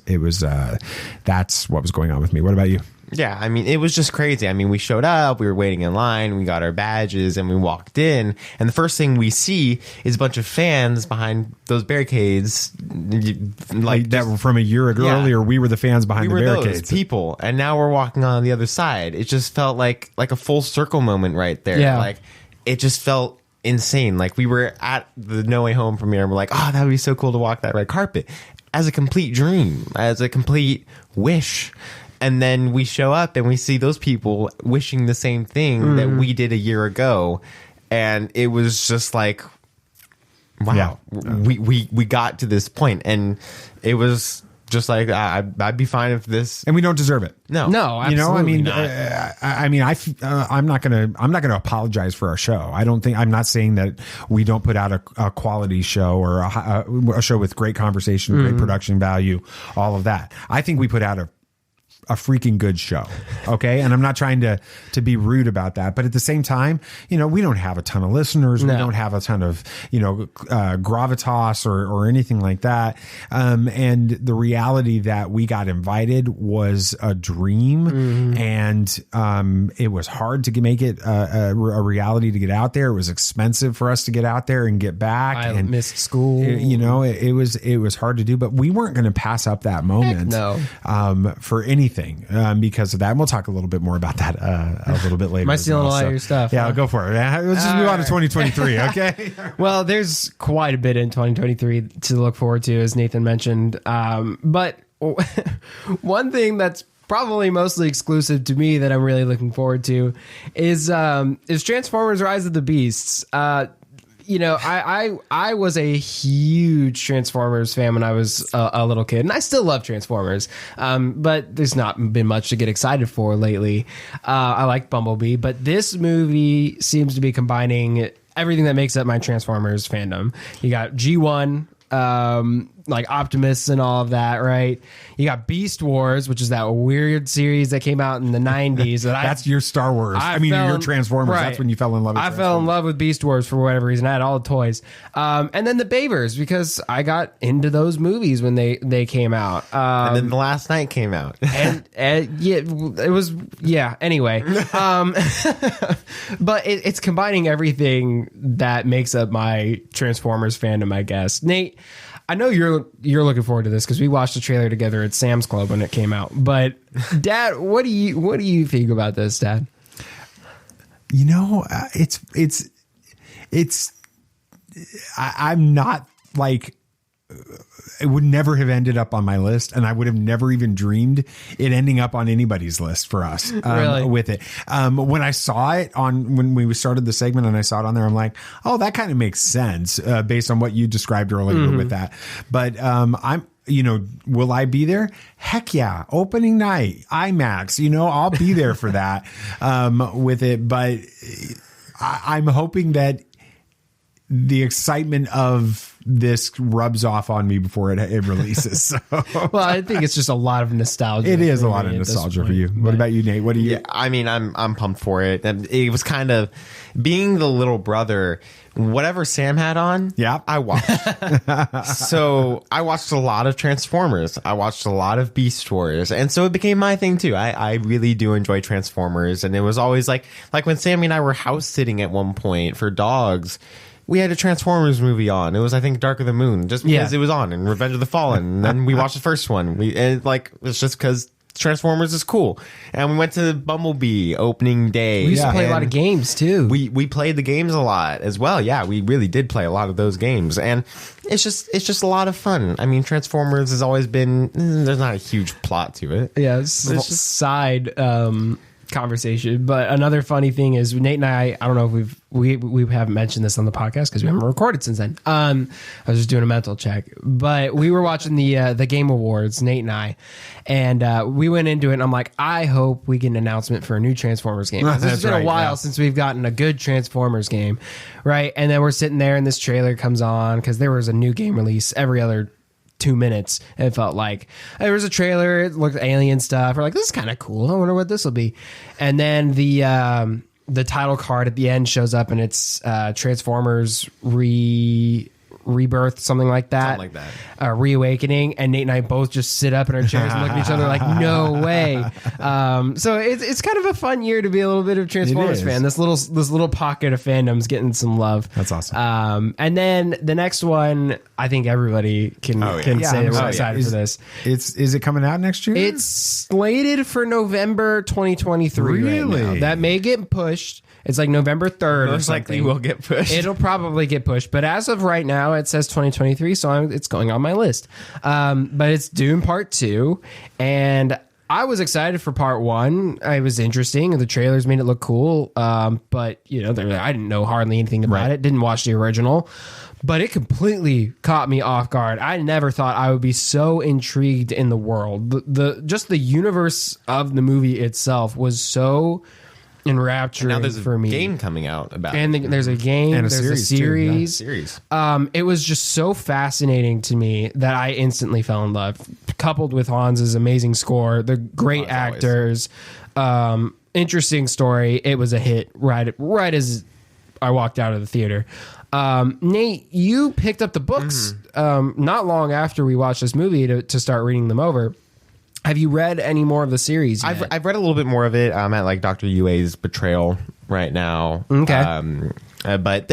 that's what was going on with me. What about you? Yeah, I mean, it was just crazy. I mean, we showed up, we were waiting in line, we got our badges, and we walked in, and the first thing we see is a bunch of fans behind those barricades. Like that were from a year ago earlier, we were the fans behind the barricades. Those people, and now we're walking on the other side. It just felt like a full circle moment right there. Yeah. Like, it just felt insane. Like, we were at the No Way Home premiere, and we're like, oh, that would be so cool to walk that red carpet. As a complete dream, as a complete wish. And then we show up and we see those people wishing the same thing that we did a year ago. And it was just like, wow, we got to this point. And it was just like, I'd be fine if this. And we don't deserve it. No, absolutely not. I'm not gonna apologize for our show. I'm not saying that we don't put out a quality show or a show with great conversation, great production value, all of that. I think we put out a freaking good show. Okay. And I'm not trying to be rude about that, but at the same time, we don't have a ton of listeners. No. We don't have a ton of, gravitas or anything like that. And the reality that we got invited was a dream, and it was hard to make it a reality to get out there. It was expensive for us to get out there and get back. I missed school. It was hard to do, but we weren't going to pass up that moment for anything. Because of that. And we'll talk a little bit more about that a little bit later. Am I stealing a lot of your stuff? Yeah, go for it. Let's just move on to 2023, okay? Well, there's quite a bit in 2023 to look forward to, as Nathan mentioned. But one thing that's probably mostly exclusive to me that I'm really looking forward to is Transformers: Rise of the Beasts. I was a huge Transformers fan when I was a little kid, and I still love Transformers. But there's not been much to get excited for lately. I like Bumblebee, but this movie seems to be combining everything that makes up my Transformers fandom. You got G1, like Optimus and all of that, right? You got Beast Wars, which is that weird series that came out in the 90s. That's your Star Wars. Your Transformers. Right. That's when you fell in love with I fell in love with Beast Wars for whatever reason. I had all the toys. And then the Babers, because I got into those movies when they came out. And then The Last Night came out. and yeah, it was, yeah, anyway. But it's combining everything that makes up my Transformers fandom, I guess. Nate, I know you're looking forward to this because we watched the trailer together at Sam's Club when it came out. But Dad, what do you think about this, Dad? You know, I'm not like, it would never have ended up on my list, and I would have never even dreamed it ending up on anybody's list for us really? With it. When I saw it when we started the segment and I saw it on there, I'm like, oh, that kind of makes sense based on what you described earlier with that. But will I be there? Heck yeah. Opening night, IMAX, I'll be there for that with it. But I'm hoping that the excitement of this rubs off on me before it releases. So. Well, I think it's just a lot of nostalgia. It is a lot of nostalgia for you. What about you, Nate? What do you? Yeah, I mean, I'm pumped for it. And it was kind of being the little brother. Whatever Sam had on, yeah, I watched. So I watched a lot of Transformers. I watched a lot of Beast Wars, and so it became my thing too. I really do enjoy Transformers, and it was always like when Sammy and I were house sitting at one point for dogs. We had a Transformers movie on. It was, I think, Dark of the Moon, just because it was on, and Revenge of the Fallen. And then we watched the first one. It's just because Transformers is cool. And we went to Bumblebee opening day. We used to play a lot of games too. We played the games a lot as well. Yeah, we really did play a lot of those games, and it's just a lot of fun. I mean, Transformers has always been. There's not a huge plot to it. Yeah, it's just side conversation. But another funny thing is Nate and I don't know if we haven't mentioned this on the podcast because we haven't recorded since then. I was just doing a mental check, but we were watching the Game Awards, Nate and I, and we went into it and I'm like, I hope we get an announcement for a new Transformers game. It's been a while since we've gotten a good Transformers game, right? And then we're sitting there and this trailer comes on because there was a new game release every other 2 minutes. It felt like there was a trailer, it looked alien stuff. We're like, this is kind of cool. I wonder what this will be. And then the title card at the end shows up and it's Transformers Rebirth, something like that. Reawakening. And Nate and I both just sit up in our chairs and look at each other like, no way. So it's kind of a fun year to be a little bit of Transformers fan. This little pocket of fandom's getting some love. That's awesome. And then the next one, I think everybody can say we're excited for this. Is it coming out next year? It's slated for November 2023. Really? Right now. That may get pushed. It's like November 3rd. Most likely will get pushed. It'll probably get pushed. But as of right now, it says 2023, so it's going on my list. But it's Dune Part 2. And I was excited for Part 1. It was interesting. The trailers made it look cool. But, I didn't know hardly anything about it. Didn't watch the original. But it completely caught me off guard. I never thought I would be so intrigued in the world. Just the universe of the movie itself was so enrapturing. And now there's for me. A game coming out about and it. There's a game and there's a series. It was just so fascinating to me that I instantly fell in love, coupled with Hans's amazing score, the great actors, interesting story. It was a hit right as I walked out of the theater. Nate, you picked up the books not long after we watched this movie to start reading them over. Have you read any more of the series yet? I've read a little bit more of it. I'm at like Dr. Yue's Betrayal right now. Okay. But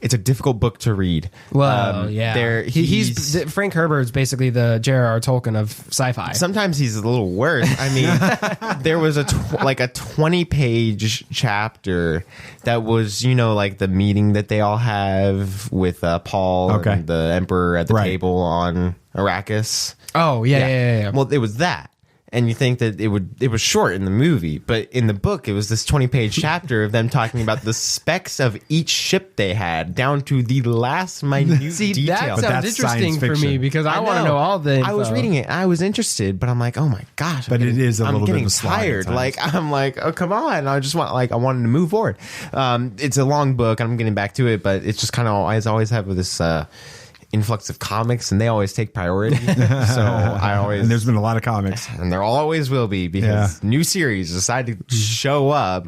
it's a difficult book to read. Well, yeah. He's Frank Herbert's basically the J.R.R. Tolkien of sci-fi. Sometimes he's a little worse. I mean, there was a 20-page chapter that was, like the meeting that they all have with Paul and the Emperor at the table on Arrakis. Oh, yeah. Well, it was that. And you think that it was short in the movie, but in the book, it was this 20-page chapter of them talking about the specs of each ship they had, down to the last minute detail. That sounds interesting for me because I want to know all the info. I was reading it, I was interested, but I'm like, oh my gosh! But it is a little bit of a slog tired. I'm like, oh come on! I just wanted to move forward. It's a long book. I'm getting back to it, but it's just kind of I always have this. influx of comics, and they always take priority. So I always, and there's been a lot of comics, and there always will be, because new series decide to show up.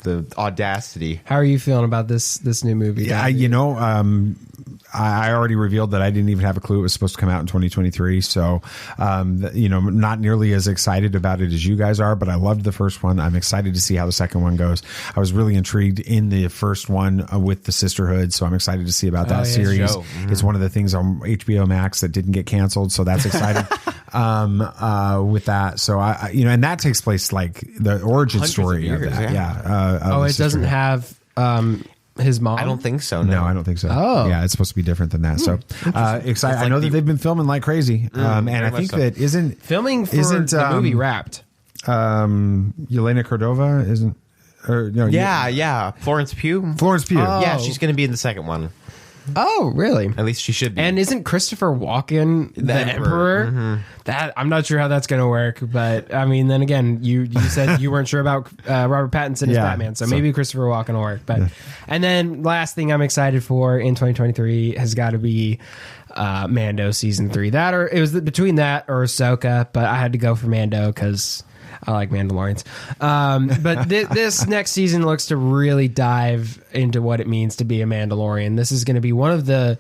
The audacity. How are you feeling about this new movie? Yeah, I already revealed that I didn't even have a clue it was supposed to come out in 2023. So, not nearly as excited about it as you guys are, but I loved the first one. I'm excited to see how the second one goes. I was really intrigued in the first one with the sisterhood. So I'm excited to see about that series. Mm-hmm. It's one of the things on HBO Max that didn't get canceled. So that's exciting. With that. So and that takes place like the origin story of that. Yeah. It doesn't have, his mom? I don't think so. No, I don't think so. Oh, yeah, it's supposed to be different than that. So excited! I know that they've been filming like crazy, and I think that isn't the movie wrapped. Yelena Cordova isn't. Or, no, yeah. Florence Pugh. Oh. Yeah, she's going to be in the second one. Oh, really? At least she should be. And isn't Christopher Walken the Emperor? Mm-hmm. That I'm not sure how that's going to work, but I mean, then again, you said you weren't sure about Robert Pattinson as Batman, so maybe Christopher Walken will work. But and then last thing I'm excited for in 2023 has got to be Mando season 3. It was between that or Ahsoka, but I had to go for Mando because I like Mandalorians. But this next season looks to really dive into what it means to be a Mandalorian. This is going to be one of the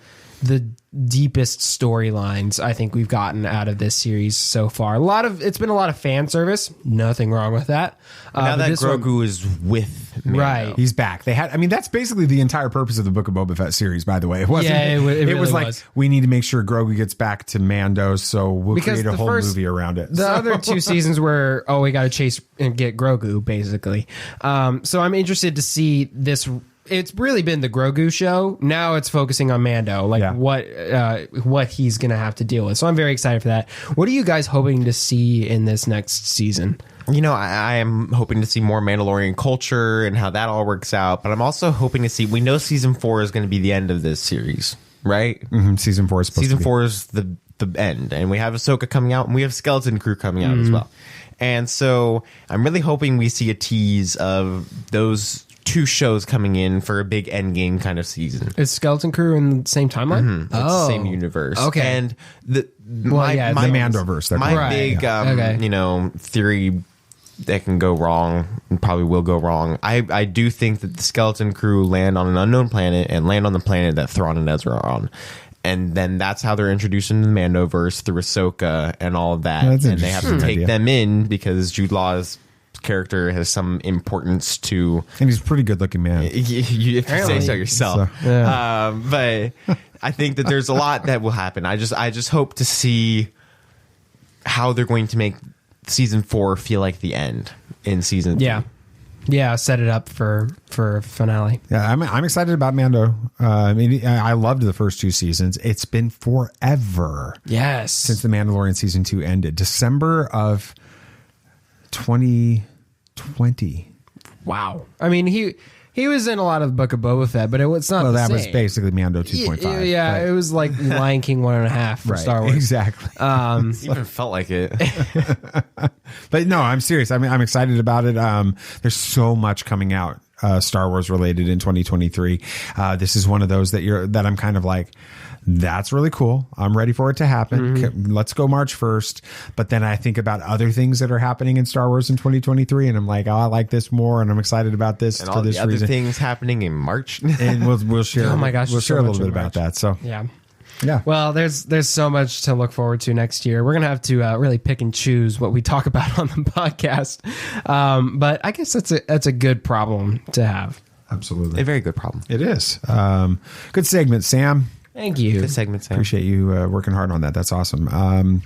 deepest storylines I think we've gotten out of this series so far. It's been a lot of fan service. Nothing wrong with that. Now that Grogu is with Mando. Right. He's back. That's basically the entire purpose of the Book of Boba Fett series, by the way. It wasn't. Yeah, it really was like, we need to make sure Grogu gets back to Mando, so we'll create a whole movie around it. The other 2 seasons were, we got to chase and get Grogu, basically. So I'm interested to see this. It's really been the Grogu show. Now it's focusing on Mando, what he's going to have to deal with. So I'm very excited for that. What are you guys hoping to see in this next season? I am hoping to see more Mandalorian culture and how that all works out. But I'm also hoping to see, we know season 4 is going to be the end of this series, right? Mm-hmm. Season 4 is supposed to be. Season 4 is the end. And we have Ahsoka coming out, and we have Skeleton Crew coming out as well. And so I'm really hoping we see a tease of those 2 shows coming in for a big endgame kind of season. Is Skeleton Crew in the same timeline? Mm-hmm. It's the same universe. Okay. And the Mandoverse. Big theory that can go wrong and probably will go wrong. I do think that the Skeleton Crew land on an unknown planet and land on the planet that Thrawn and Ezra are on. And then that's how they're introduced into the Mandoverse through Ahsoka and all of that. And they have to take them in because Jude Law's character has some importance to, and he's a pretty good looking man. You have to say so yourself. But I think that there's a lot that will happen. I just hope to see how they're going to make season 4 feel like the end in season 3. Yeah, set it up for a finale. Yeah, I'm excited about Mando. I loved the first 2 seasons. It's been forever. Yes, since the Mandalorian season 2 ended, December of 2020. Wow. I mean, he was in a lot of the Book of Boba Fett, but it's not. Well, the that same. was basically Mando 2.5. Yeah, it was like Lion King 1.5 for Star Wars. Exactly. It even felt like it. But no, I'm serious. I'm excited about it. There's so much coming out Star Wars related in 2023. This is one of those that I'm kind of like, that's really cool. I'm ready for it to happen. Mm-hmm. Let's go March 1st. But then I think about other things that are happening in Star Wars in 2023, and I'm like, I like this more, and I'm excited about this and for all this the reason. Other things happening in March, and we'll share. Oh my gosh, we'll share a little bit about that. So yeah. Yeah. Well, there's so much to look forward to next year. We're gonna have to really pick and choose what we talk about on the podcast. But I guess that's a good problem to have. Absolutely, a very good problem. It is. Good segment, Sam. Thank you. Good segment, Sam. Appreciate you working hard on that. That's awesome.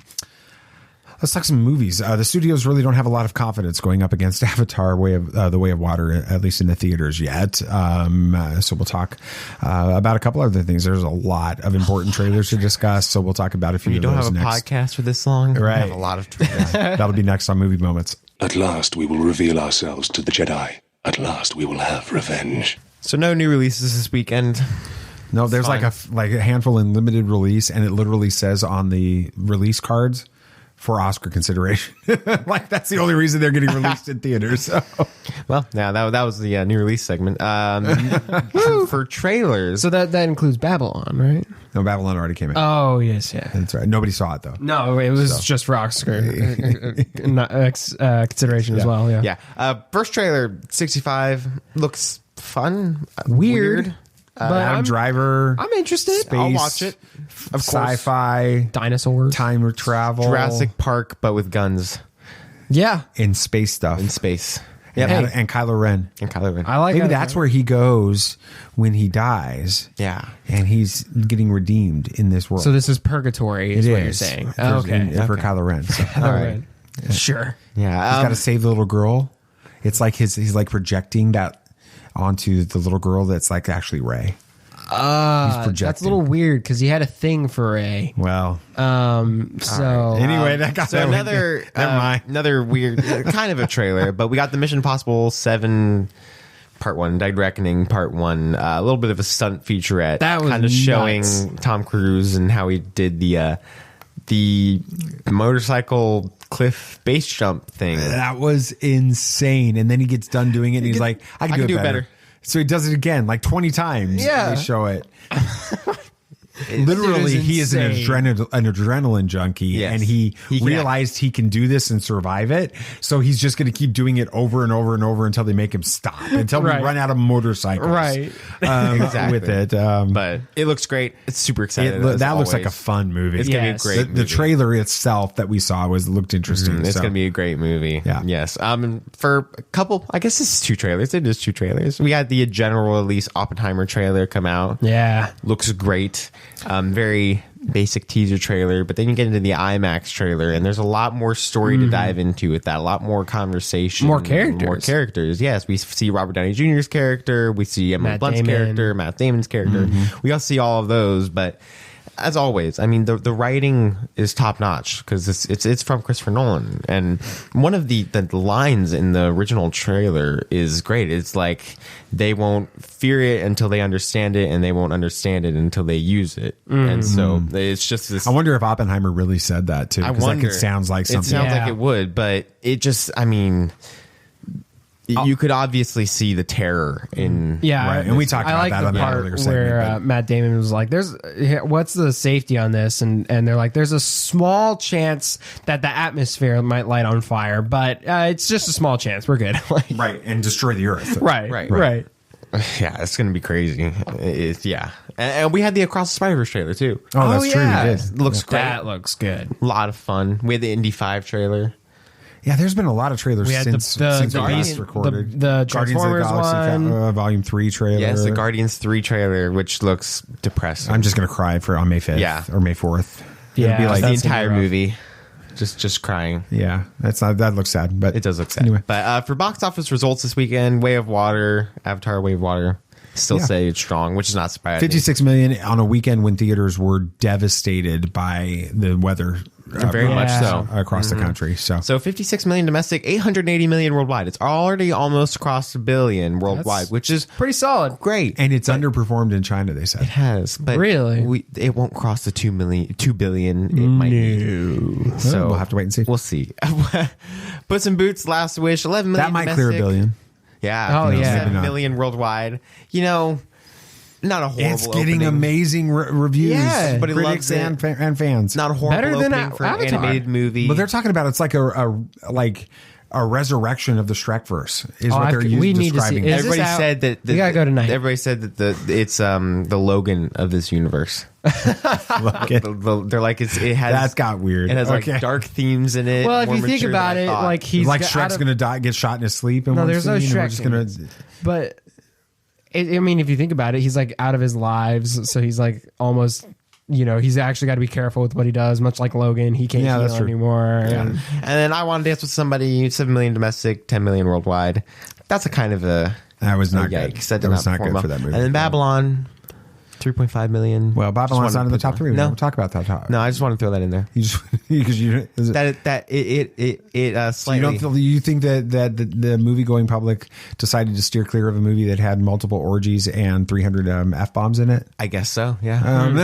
Let's talk some movies. The studios really don't have a lot of confidence going up against Avatar: The Way of Water, at least in the theaters yet. So we'll talk about a couple other things. There's a lot of important trailers to discuss, so we'll talk about a few. You of don't those have a next. podcast for this long, right? We have a lot of trailers. That'll be next on Movie Moments. At last, we will reveal ourselves to the Jedi. At last, we will have revenge. So no new releases this weekend. No, there's like a handful in limited release, and it literally says on the release cards for Oscar consideration. Like that's the only reason they're getting released in theaters. So. Well, yeah, that was the new release segment. For trailers. So that includes Babylon, right? No, Babylon already came out. Oh, yes, yeah. That's right. Nobody saw it though. No, it was just for Oscar consideration as well. Yeah. Yeah. First trailer, 65, looks fun. Weird. But Adam Driver. I'm interested. Space, I'll watch it. Of course. Sci-fi, Dinosaurs, time travel, Jurassic Park, but with guns. Yeah, in space stuff. In space. Yeah, and Kylo Ren. I like. Maybe that's where he goes when he dies. Yeah, and he's getting redeemed in this world. So this is purgatory, is what you're saying? For Kylo Ren. So. All right, sure. Yeah, he's got to save the little girl. It's like he's like projecting that onto the little girl that's like actually Rey. That's a little weird because he had a thing for Rey. Well, so anyway, that got so another weird kind of a trailer, but we got the Mission Impossible 7 Part 1, Dead Reckoning Part 1, a little bit of a stunt featurette, that was kind of showing Tom Cruise and how he did the motorcycle cliff base jump thing. That was insane. And then he gets done doing it and he's like, I can do it better. So he does it again, like 20 times. Yeah. They show it. Literally, he is an adrenaline junkie, and he realized he can do this and survive it. So he's just going to keep doing it over and over and over until they make him stop, until we run out of motorcycles. Right. Exactly. With it. But it looks great. It's super exciting. That looks like a fun movie. It's going to be a great movie. The trailer itself that we saw looked interesting. It's going to be a great movie. Yeah. Yes. For a couple, I guess it's 2 trailers. It is 2 trailers. We had the general release Oppenheimer trailer come out. Yeah. Looks great. Very basic teaser trailer, but then you get into the IMAX trailer and there's a lot more story to dive into with that, a lot more conversation, more characters. Yes, we see Robert Downey Jr.'s character, we see Emily Blunt's character, Matt Damon's character. We all see all of those, but as always, I mean, the writing is top notch because it's from Christopher Nolan, and one of the lines in the original trailer is great. It's like they won't fear it until they understand it, and they won't understand it until they use it. And so it's just this. I wonder if Oppenheimer really said that too. I wonder. Like it sounds like something. It sounds like it would, but it just. I mean. You could obviously see the terror in right. And we talked about that on the earlier segment. Where Matt Damon was like, what's the safety on this? And they're like, there's a small chance that the atmosphere might light on fire, but it's just a small chance. We're good. Right. And destroy the earth. Right. Yeah, it's going to be crazy. And we had the Across the Spider-Verse trailer too. Oh, that's true. Yeah. We It looks great. That looks good. A lot of fun. We had the Indy 5 trailer. Yeah, there's been a lot of trailers since we last recorded. The Guardians of the Transformers Galaxy Volume 3 trailer. Yes, the Guardians 3 trailer, which looks depressing. I'm just going to cry on May 5th or May 4th. Yeah, it'll be like the entire movie. Just crying. Yeah, that looks sad, but it does look sad. Anyway. But for box office results this weekend, Way of Water, Avatar, Way of Water, still say it's strong, which is not surprising. 56 million on a weekend when theaters were devastated by the weather. Very much so across the country. So 56 million domestic, 880 million worldwide. It's already almost crossed $1 billion worldwide, which is pretty solid. Great. And it's underperformed in China, they said. It has, but really, it won't cross the 2 billion. It might need. So we'll have to wait and see. We'll see. Puss in Boots, Last Wish, 11 million. That might domestic. clear $1 billion. Yeah. Oh, yeah. 7 million worldwide. Not a horrible It's getting opening. amazing reviews. Yeah, but critics and fans. Not a horrible Better than opening for an Avatar. animated movie. But they're talking about it's like a resurrection of the Shrekverse is what they're we need to see. describing. Is Everybody this out? said that We gotta go tonight. Everybody said that it's the Logan of this universe. They're like it has That got weird. It has like dark themes in it. Well, if more you think mature about than it, I thought. like he's like got Shrek's going to die, get shot in his sleep. And No, there's no scene, and we're Shrek just gonna. But I mean, if you think about it, he's like out of his lives, so he's like almost. He's actually got to be careful with what he does. Much like Logan, he can't heal anymore. Yeah. And then I Want to Dance with Somebody, 7 million domestic, 10 million worldwide. That's a kind of a that was not good. Yikes. That was not good for that movie. And then Babylon, $3 3.5 million. Well, Babylon's not in the top 3. No, We'll talk about that top. No, I just want to throw that in there. You just because you slightly. So you think that the movie going public decided to steer clear of a movie that had multiple orgies and 300 f-bombs in it? I guess so. Yeah.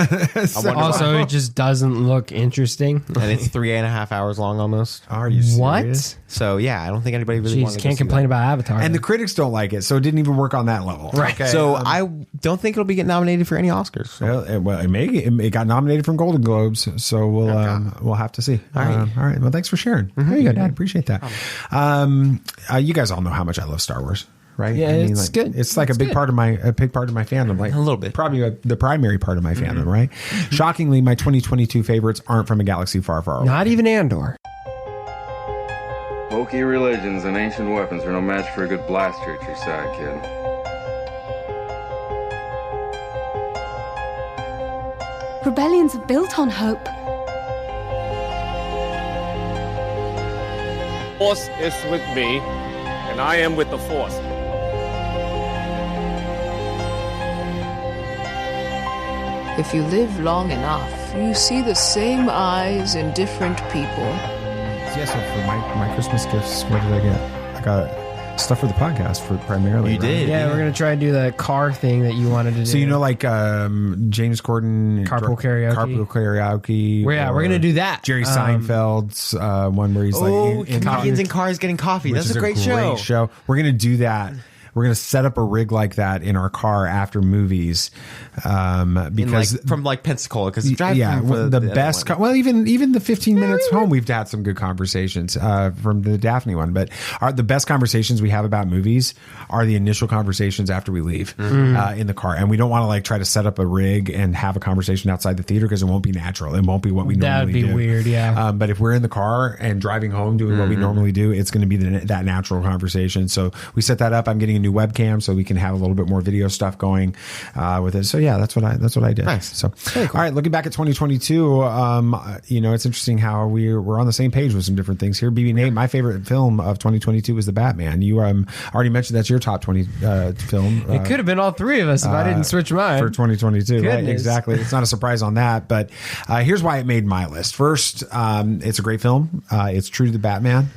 Also, it just doesn't look interesting, and it's 3.5 hours long almost. Are you serious? What? So yeah, I don't think anybody really Jeez, can't complain about Avatar. And the critics don't like it, so it didn't even work on that level. Right. Okay. So I don't think it'll be getting nominated for any Oscars. So. Well, it got nominated from Golden Globes, so we'll have to see. All right. Well, thanks for sharing. There you go, Dad. Appreciate that. You guys all know how much I love Star Wars, right? Yeah, it's good. It's like a big part of my fandom, like a little bit, probably the primary part of my fandom, right? Shockingly, my 2022 favorites aren't from a galaxy far, far away. Not even Andor. Hokey religions and ancient weapons are no match for a good blaster at your side, kid. Rebellions are built on hope. Force is with me, and I am with the Force. If you live long enough, you see the same eyes in different people. Yeah, so for my Christmas gifts, what did I get? I got stuff for the podcast for primarily. You did? Yeah, we're gonna try and do the car thing that you wanted to do. So like James Corden carpool karaoke. We're gonna do that. Jerry Seinfeld's one where he's comedians in cars getting coffee. That's a great show. We're gonna do that. We're going to set up a rig like that in our car after movies, because from Pensacola, because the best. Well, even the 15 minutes home, we've had some good conversations from the Daphne one. But the best conversations we have about movies are the initial conversations after we leave in the car, and we don't want to try to set up a rig and have a conversation outside the theater because it won't be natural. It won't be what we normally do. That'd be weird, yeah. But if we're in the car and driving home doing what we normally do, it's going to be that natural conversation. So we set that up. I'm getting a new webcam so we can have a little bit more video stuff going with it. So yeah, that's what I did. Nice. So cool. All right, looking back at 2022, it's interesting how we're on the same page with some different things here. BB Nate, my favorite film of 2022 was The Batman. You already mentioned that's your top 20 film. It could have been all three of us if I didn't switch mine for 2022. Goodness. Right? Exactly. It's not a surprise on that, but here's why it made my list. First, it's a great film. It's true to the Batman.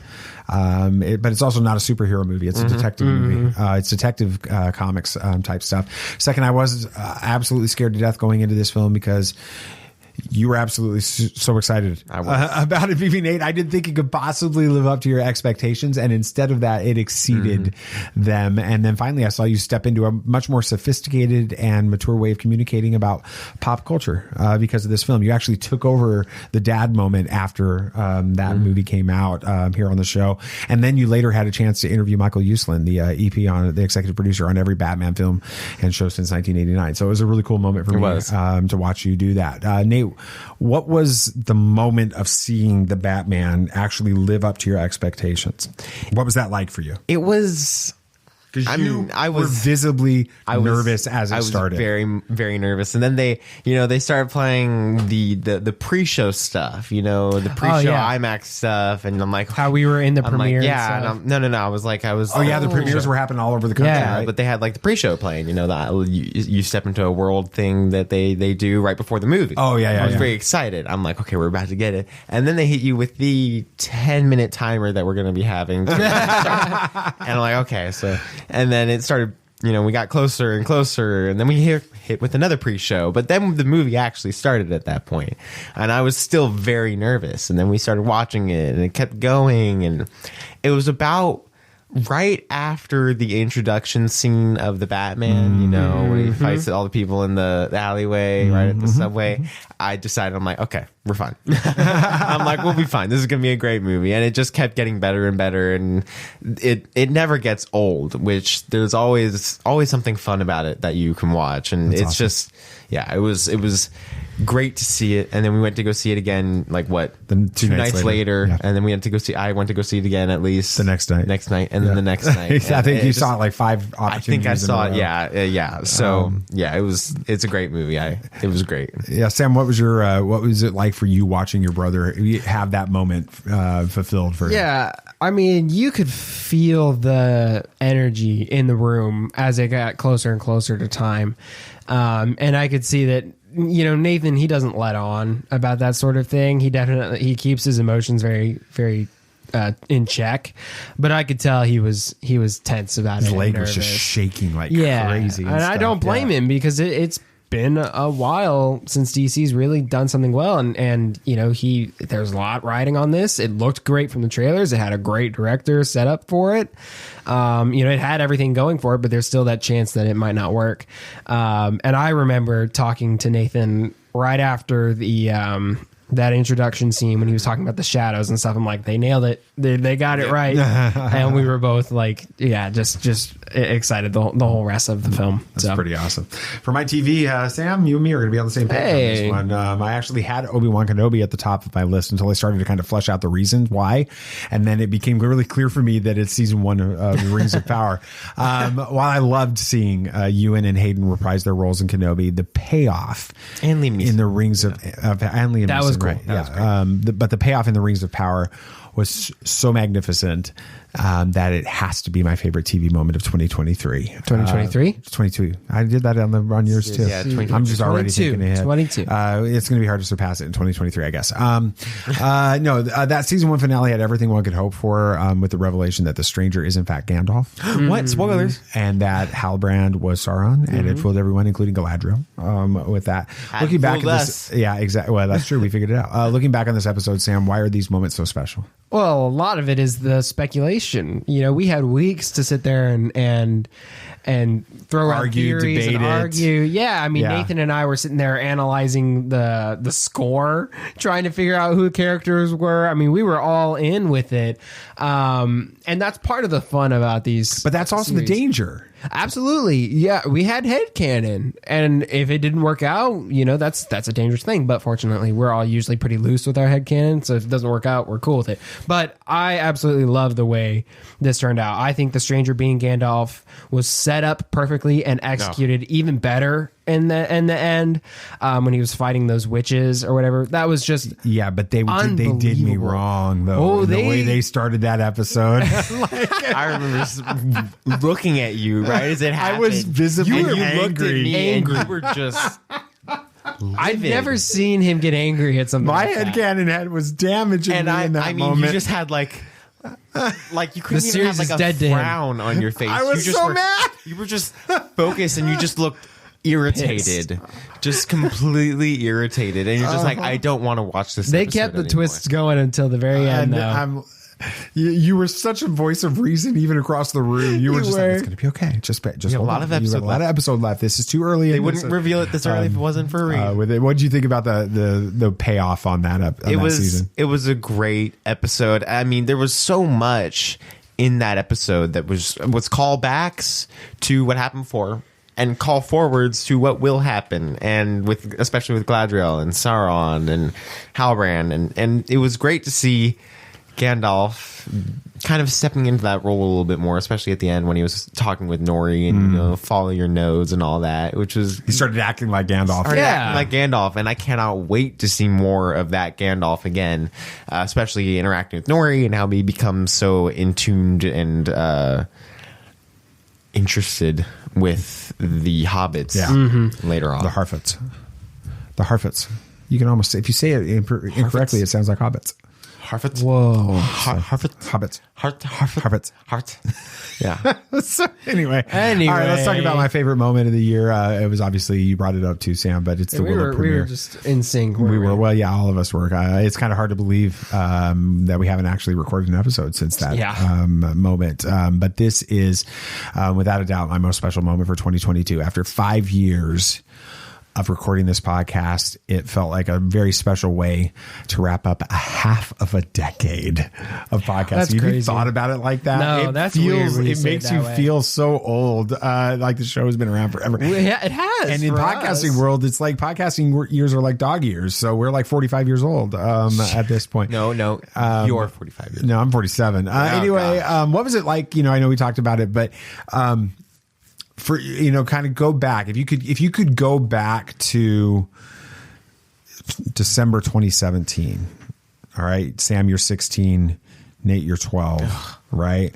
But it's also not a superhero movie. It's a detective movie. It's detective comics type stuff. Second, I was absolutely scared to death going into this film because you were absolutely so excited about it, BB Nate. I didn't think it could possibly live up to your expectations, and instead of that, it exceeded them. And then finally, I saw you step into a much more sophisticated and mature way of communicating about pop culture because of this film. You actually took over the dad moment after that movie came out here on the show, and then you later had a chance to interview Michael Uslan, the EP on the executive producer on every Batman film and show since 1989. So it was a really cool moment for me to watch you do that. Nate, what was the moment of seeing the Batman actually live up to your expectations? What was that like for you? It was... I was visibly nervous as it started. I was very, very nervous. And then they started playing the pre-show stuff, the pre-show IMAX stuff. And I'm like, how we were in the premiere. No. I was the premieres were happening all over the country. Yeah, right? but they had the pre-show playing, that you step into a world thing that they do right before the movie. Oh, yeah. I was very excited. I'm like, okay, we're about to get it. And then they hit you with the 10-minute timer that we're going to be having. And I'm like, okay, so... And then it started, we got closer and closer, and then we hit with another pre-show. But then the movie actually started at that point, and I was still very nervous. And then we started watching it, and it kept going, and it was about right after the introduction scene of the Batman, where he fights all the people in the alleyway, right at the subway. I decided, I'm like, okay, we're fine. I'm like, we'll be fine. This is going to be a great movie. And it just kept getting better and better. And it never gets old, which there's always something fun about it that you can watch. And That's awesome. Just, it was great to see it. And then we went to go see it again, like what? Two nights later. Yeah. And then I went to go see it again at least the next night, and then the next night. I think you saw it like 5 opportunities. I think I saw it. Yeah. So it's a great movie. It was great. Yeah. Sam, what was it like for you watching your brother have that moment fulfilled for him? Yeah. I mean, you could feel the energy in the room as it got closer and closer to time. And I could see that, Nathan, he doesn't let on about that sort of thing. He keeps his emotions very, very in check, but I could tell he was tense about it. His leg was just shaking like crazy. And I don't blame him because it's been a while since DC's really done something well, and there's a lot riding on this. It looked great from the trailers. It had a great director set up for it. It had everything going for it, but there's still that chance that it might not work. And I remember talking to Nathan right after that introduction scene when he was talking about the shadows and stuff. I'm like, they nailed it. They got it right. And we were both like, just excited the whole rest of the film. That's pretty awesome. For my TV, Sam, you and me are going to be on the same page on this one. I actually had Obi-Wan Kenobi at the top of my list until I started to kind of flesh out the reasons why. And then it became really clear for me that it's season 1 of The Rings of Power. While I loved seeing Ewan and Hayden reprise their roles in Kenobi, the payoff and Liam Neeson in The Rings of and Liam that Neeson, was cool. Right? But the payoff in The Rings of Power was so magnificent that it has to be my favorite TV moment of 2023. 2023? 22. I did that on yours too. Yeah, I'm just already thinking ahead. 22. It's going to be hard to surpass it in 2023, I guess. That season 1 finale had everything one could hope for, with the revelation that the stranger is in fact Gandalf. What? Spoilers. And that Halbrand was Sauron, and it fooled everyone, including Galadriel. With that, looking back at this, exactly. Well, that's true. We figured it out. Looking back on this episode, Sam, why are these moments so special? Well, a lot of it is the speculation. We had weeks to sit there and throw out theories and argue. Yeah, I mean, Nathan and I were sitting there analyzing the score, trying to figure out who the characters were. I mean, we were all in with it, and that's part of the fun about these. But that's also series. the danger. Absolutely. Yeah, we had headcanon, and if it didn't work out, that's a dangerous thing. But fortunately, we're all usually pretty loose with our headcanon, so if it doesn't work out, we're cool with it. But I absolutely love the way this turned out. I think the stranger being Gandalf was set up perfectly and executed even better in the end when he was fighting those witches or whatever. That was just but they did me wrong though. The way they started that episode. I remember looking at you right as it happened. I was visibly angry. Looked at me and you were just I've never seen him get angry at something. My like headcanon head was damaging me in that moment. You just had like you couldn't even have like a frown on your face. I was so mad. You were just focused and you just looked irritated, just completely irritated, and you're just like, I don't want to watch this. They kept the twists going until the very end. You were such a voice of reason, even across the room. You were just like, it's going to be okay. Just a lot of episode left. This is too early. They wouldn't reveal it this early if it wasn't for a reason. What did you think about the payoff on that season? It was a great episode. I mean, there was so much in that episode that was callbacks to what happened before and call forwards to what will happen, and especially with Galadriel and Sauron and Halbrand, and it was great to see Gandalf kind of stepping into that role a little bit more, especially at the end when he was talking with Nori and follow your nose and all that, which was he started acting like Gandalf. And I cannot wait to see more of that Gandalf again, especially interacting with Nori and how he becomes so in tuned and interested with the hobbits later on. The Harfoots. You can almost say, if you say it incorrectly, it sounds like hobbits. Harfoots. Whoa. Hobbits. Heart. Yeah. So anyway. All right, let's talk about my favorite moment of the year. It was obviously, you brought it up too, Sam, but it's the Willow premiere. We were just in sync. We were. Well, yeah, all of us were. It's kind of hard to believe that we haven't actually recorded an episode since that moment. But this is, without a doubt, my most special moment for 2022. After 5 years of recording this podcast, it felt like a very special way to wrap up a half of a decade of podcasting. That's Have you crazy. thought about it like that? No, that's weird when you it say makes it you that way. feel so old. Like the show has been around forever. Well, yeah, it has. And in for podcasting us. world, it's like podcasting years are like dog years. So we're like 45 years old at this point. No, you're 45 years old. No, I'm 47. Anyway, what was it like? I know we talked about it, but for kind of go back. If you could go back to December 2017. All right, Sam, you're 16. Nate, you're 12. Right?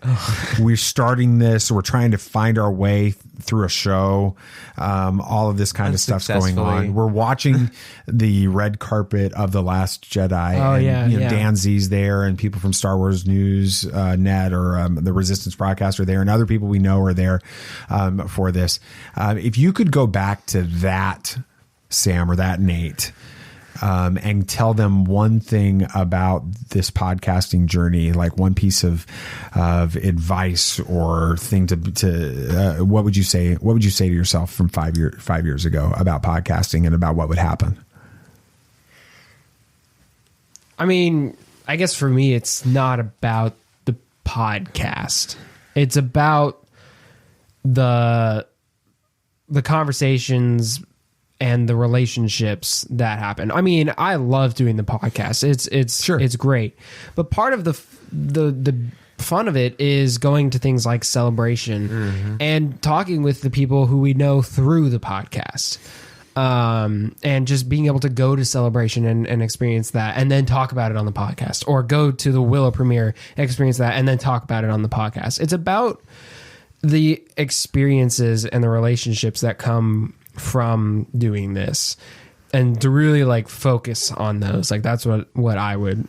We're starting this. We're trying to find our way through a show. All of this kind of stuff's going on. We're watching the red carpet of The Last Jedi. Oh, and, yeah. Dan Z's there, and people from Star Wars News Net or the Resistance broadcast are there, and other people we know are there for this. If you could go back to that Sam or that Nate, and tell them one thing about this podcasting journey, like one piece of advice or thing to what would you say? What would you say to yourself from 5 years ago about podcasting and about what would happen? I mean, I guess for me, it's not about the podcast. It's about the conversations and the relationships that happen. I mean, I love doing the podcast. It's great. But part of the fun of it is going to things like Celebration and talking with the people who we know through the podcast. And just being able to go to Celebration and experience that and then talk about it on the podcast, or go to the Willow premiere, experience that and then talk about it on the podcast. It's about the experiences and the relationships that come from doing this, and to really like focus on those. Like that's what I would.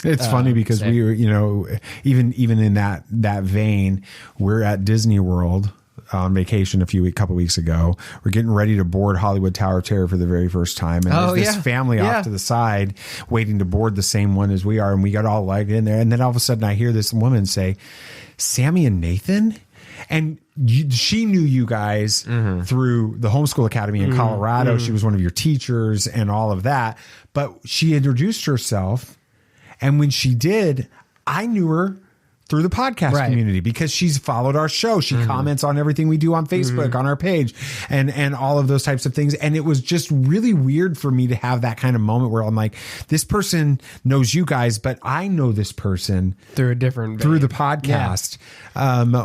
It's funny because say. we were, even in that vein, we're at Disney World on vacation a couple weeks ago. We're getting ready to board Hollywood Tower of Terror for the very first time, and there's this family off to the side waiting to board the same one as we are, and we got all like in there, and then all of a sudden I hear this woman say, "Sammy and Nathan." And she knew you guys through the Homeschool Academy in Colorado. She was one of your teachers and all of that. But she introduced herself. And when she did, I knew her through the podcast community because she's followed our show. She comments on everything we do on Facebook, on our page, and all of those types of things. And it was just really weird for me to have that kind of moment where I'm like, this person knows you guys, but I know this person through the podcast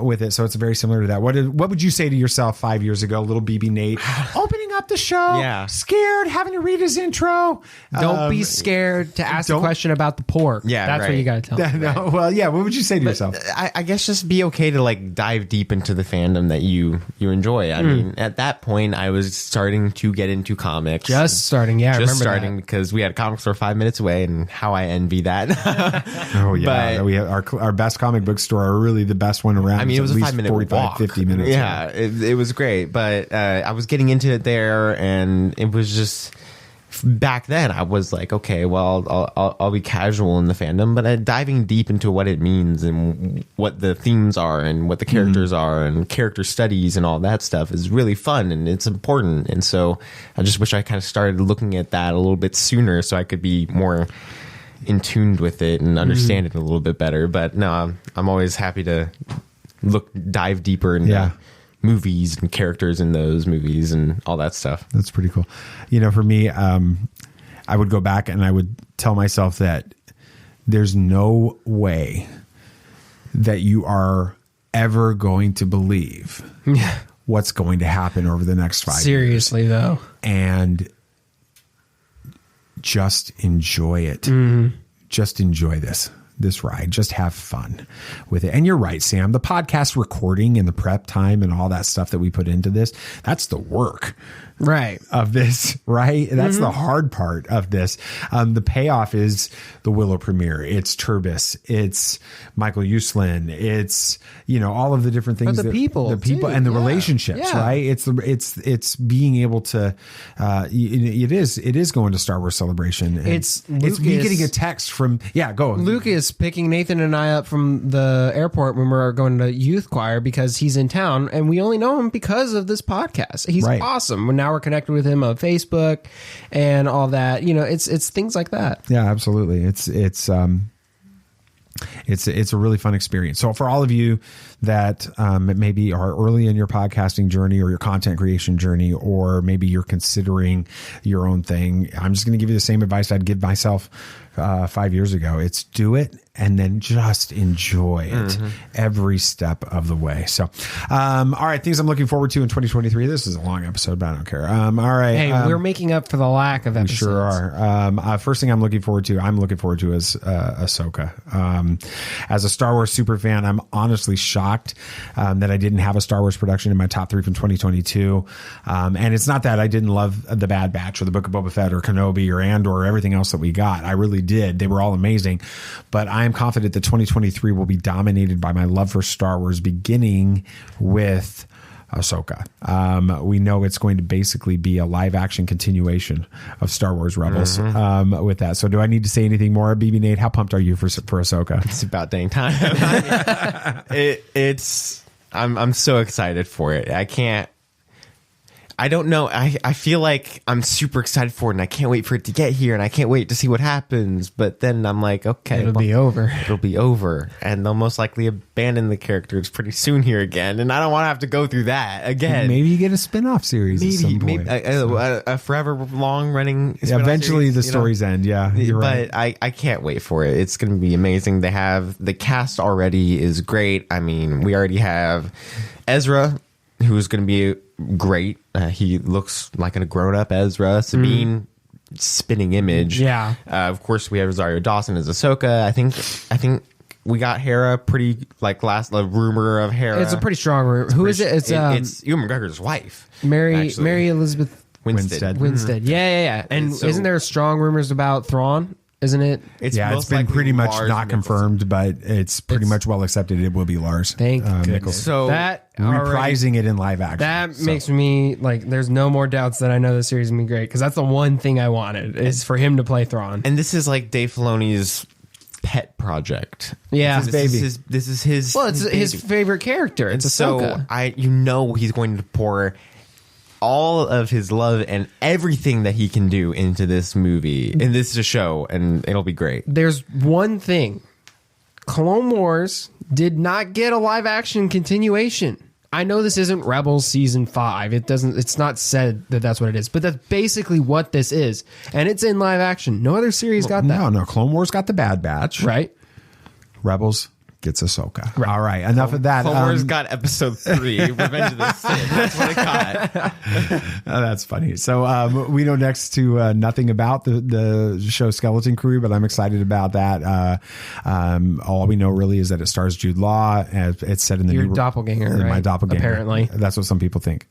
with it. So it's very similar to that. What would you say to yourself 5 years ago, little BB Nate, opening up the show, scared, having to read his intro? Don't be scared to ask a question about the pork. Yeah, that's what you got to tell. No, well, yeah. What would you say to yourself? I guess just be okay to like dive deep into the fandom that you enjoy. I mean, at that point, I was starting to get into comics. Just starting, Because we had a comic store 5 minutes away, and how I envy that. Oh yeah, we have our best comic book store are really the best one around. I mean, it was a 5 minute 45, walk. 50 minutes. Yeah, it was great, but I was getting into it there, and it was just. Back then, I was like, okay, well, I'll be casual in the fandom, but diving deep into what it means and what the themes are and what the characters are and character studies and all that stuff is really fun and it's important. And so I just wish I kind of started looking at that a little bit sooner so I could be more in tune with it and understand it a little bit better. But no, I'm always happy to dive deeper into movies and characters in those movies and all that stuff. That's pretty cool. For me, I would go back and I would tell myself that there's no way that you are ever going to believe what's going to happen over the next 5 years. Seriously, though. And just enjoy it. Just enjoy this ride. Just have fun with it. And you're right, Sam, the podcast recording and the prep time and all that stuff that we put into this, that's the work of this, right? That's the hard part of this. The payoff is the Willow premiere. It's Turbis. It's Michael Uslan. It's, all of the different things. The people and the relationships, right? It's being able to, it is going to Star Wars Celebration. It's me getting a text from, go. Lucas was picking Nathan and I up from the airport when we were going to youth choir because he's in town, and we only know him because of this podcast. He's awesome. Now we're connected with him on Facebook and all that. You know, it's things like that. Yeah, absolutely. It's a really fun experience. So for all of you that maybe are early in your podcasting journey or your content creation journey, or maybe you're considering your own thing, I'm just going to give you the same advice I'd give myself 5 years ago. It's do it and then just enjoy it every step of the way. So, all right, things I'm looking forward to in 2023. This is a long episode, but I don't care. All right. Hey, we're making up for the lack of episodes. We sure are. First thing I'm looking forward to is Ahsoka. As a Star Wars super fan, I'm honestly shocked that I didn't have a Star Wars production in my top 3 from 2022. And it's not that I didn't love The Bad Batch or The Book of Boba Fett or Kenobi or Andor or everything else that we got. I really did. They were all amazing. But I am confident that 2023 will be dominated by my love for Star Wars, beginning with Ahsoka. We know it's going to basically be a live action continuation of Star Wars Rebels with that. So do I need to say anything more? BB Nate, how pumped are you for Ahsoka? It's about dang time. I'm so excited for it. I don't know. I feel like I'm super excited for it, and I can't wait for it to get here, and I can't wait to see what happens. But then I'm like, okay, it'll be over. It'll be over, and they'll most likely abandon the characters pretty soon here again, and I don't want to have to go through that again. Maybe you get a spin-off series at some point. A forever long running. Yeah, eventually series, the stories end. Yeah, you're right. But I can't wait for it. It's going to be amazing. They have the cast already is great. I mean, we already have Ezra, who's going to be great. He looks like a grown-up Ezra. Sabine, spinning image. Yeah. Of course, we have Rosario Dawson as Ahsoka. I think we got Hera pretty the rumor of Hera. It's a pretty strong rumor. Who is it? It's Ewan McGregor's wife, Mary Elizabeth Winstead. Yeah. And isn't there strong rumors about Thrawn? Isn't it? It's been pretty much not confirmed, but it's pretty much well accepted. It will be Lars. Thank goodness. So that reprising it in live action. That makes me like. There's no more doubts that I know the series is gonna be great, because that's the one thing I wanted is for him to play Thrawn. And this is like Dave Filoni's pet project. Yeah, this is his. Well, it's his favorite character. It's Ahsoka. So he's going to pour all of his love and everything that he can do into this movie, and this is a show, and it'll be great. There's one thing. Clone Wars did not get a live action continuation. I know this isn't Rebels season 5. It's not said that that's what it is, but that's basically what this is. And it's in live action. No other series got that. No. Clone Wars got the Bad Batch. Right. Rebels gets Ahsoka. Right. All right. Enough of that. Clone Wars got episode 3, Revenge of the Sith. That's what it got. Oh, that's funny. So we know next to nothing about the show Skeleton Crew, but I'm excited about that. All we know really is that it stars Jude Law. It's set in the Your doppelganger, right? My doppelganger. Apparently. That's what some people think.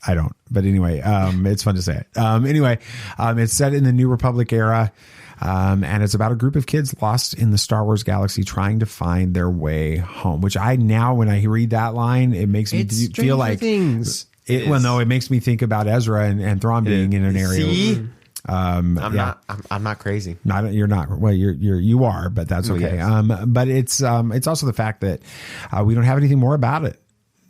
I don't. But anyway, it's fun to say it. It's set in the New Republic era. And it's about a group of kids lost in the Star Wars galaxy trying to find their way home, which when I read that line, it makes me feel like things. It makes me think about Ezra and Thrawn being in an area. See? I'm not crazy. You're not. Well, you are, but that's okay. Yes. But it's also the fact that we don't have anything more about it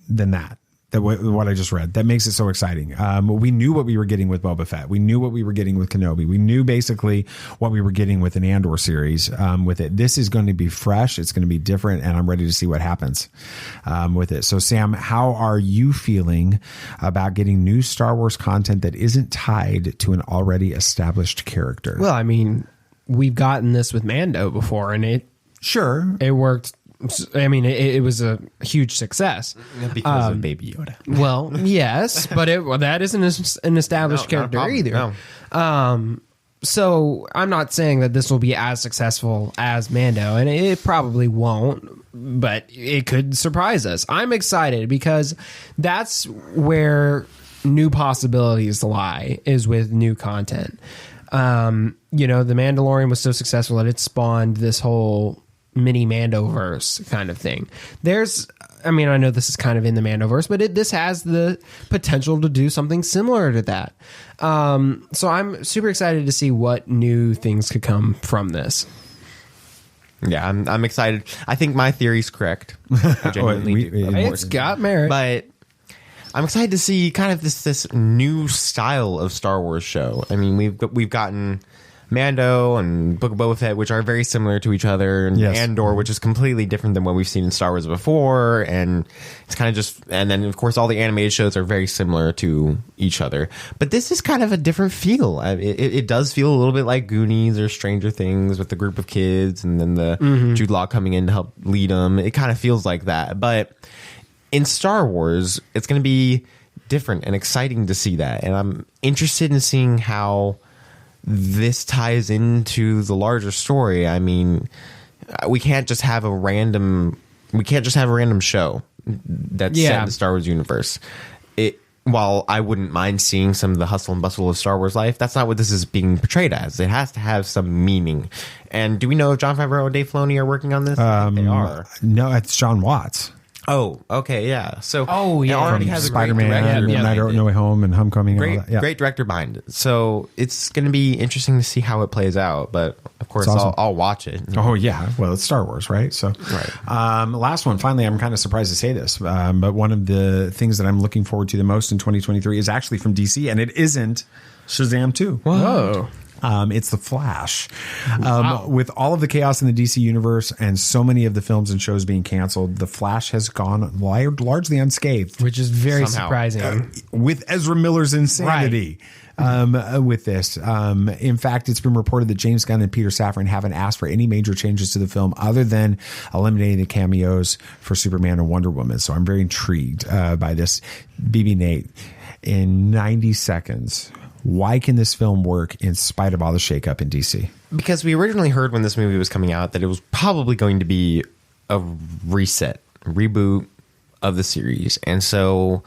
than that. What I just read, that makes it so exciting. We knew what we were getting with Boba Fett. We knew what we were getting with Kenobi. We knew basically what we were getting with an Andor series with it. This is going to be fresh. It's going to be different, and I'm ready to see what happens with it. So, Sam, how are you feeling about getting new Star Wars content that isn't tied to an already established character? Well, I mean, we've gotten this with Mando before, and it worked. I mean, it was a huge success because of Baby Yoda. Well, yes, but that isn't an established character either. No. So I'm not saying that this will be as successful as Mando, and it probably won't, but it could surprise us. I'm excited because that's where new possibilities lie, is with new content. The Mandalorian was so successful that it spawned this whole mini Mandoverse kind of thing. I know this is kind of in the Mandoverse, but this has the potential to do something similar to that. So I'm super excited to see what new things could come from this. Yeah, I'm excited. I think my theory's correct. I genuinely do. It's got merit. But I'm excited to see kind of this new style of Star Wars show. I mean, we've gotten Mando and Book of Boba Fett, which are very similar to each other, and Andor, which is completely different than what we've seen in Star Wars before, and it's kind of just, and then of course all the animated shows are very similar to each other. But this is kind of a different feel. It does feel a little bit like Goonies or Stranger Things with the group of kids, and then the Jude Law coming in to help lead them. It kind of feels like that, but in Star Wars, it's going to be different and exciting to see that, and I'm interested in seeing how this ties into the larger story. I mean, we can't just have a random show that's set in the Star Wars universe. While I wouldn't mind seeing some of the hustle and bustle of Star Wars life, that's not what this is being portrayed as. It has to have some meaning. And do we know if Jon Favreau and Dave Filoni are working on this? They are. No, it's John Watts. Oh, okay, yeah. So, it already has Spider-Man, No Way Home, and Homecoming. Great, and all that. Yeah. Great director behind it. So it's going to be interesting to see how it plays out. But of course, awesome. I'll watch it. Oh yeah, well, it's Star Wars, right? So, last one. Finally, I'm kind of surprised to say this, but one of the things that I'm looking forward to the most in 2023 is actually from DC, and it isn't Shazam 2. Whoa. It's The Flash. With all of the chaos in the DC universe and so many of the films and shows being canceled, The Flash has gone largely unscathed. Which is very surprising. With Ezra Miller's insanity. With this. In fact, it's been reported that James Gunn and Peter Safran haven't asked for any major changes to the film other than eliminating the cameos for Superman and Wonder Woman. So I'm very intrigued by this. BB Nate, in 90 seconds, why can this film work in spite of all the shakeup in DC? Because we originally heard when this movie was coming out that it was probably going to be a reboot of the series. And so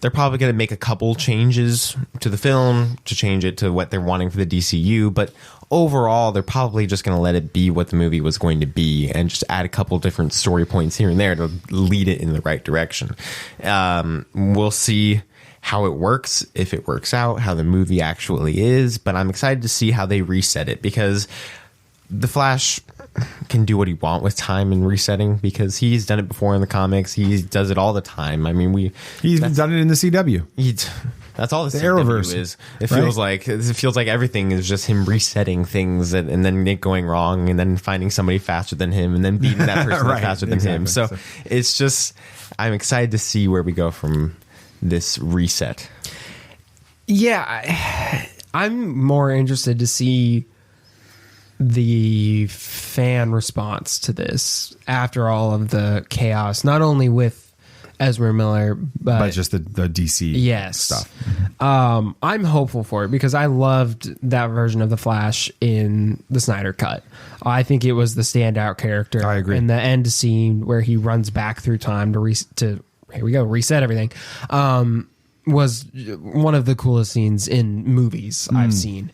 they're probably going to make a couple changes to the film to change it to what they're wanting for the DCU. But overall, they're probably just going to let it be what the movie was going to be and just add a couple different story points here and there to lead it in the right direction. We'll see how it works, if it works out, how the movie actually is. But I'm excited to see how they reset it, because the Flash can do what he wants with time and resetting, because he's done it before in the comics. He does it all the time. I mean, he's done it in the CW. That's all the Arrowverse is. It feels like everything is just him resetting things and then it going wrong and then finding somebody faster than him and then beating that person faster than him. So it's just, I'm excited to see where we go from this reset. Yeah, I'm more interested to see the fan response to this after all of the chaos, not only with Ezra Miller, but just the DC stuff. I'm hopeful for it because I loved that version of the Flash in the Snyder Cut. I think it was the standout character. I agree. In the end scene where he runs back through time to reset everything, was one of the coolest scenes in movies I've seen.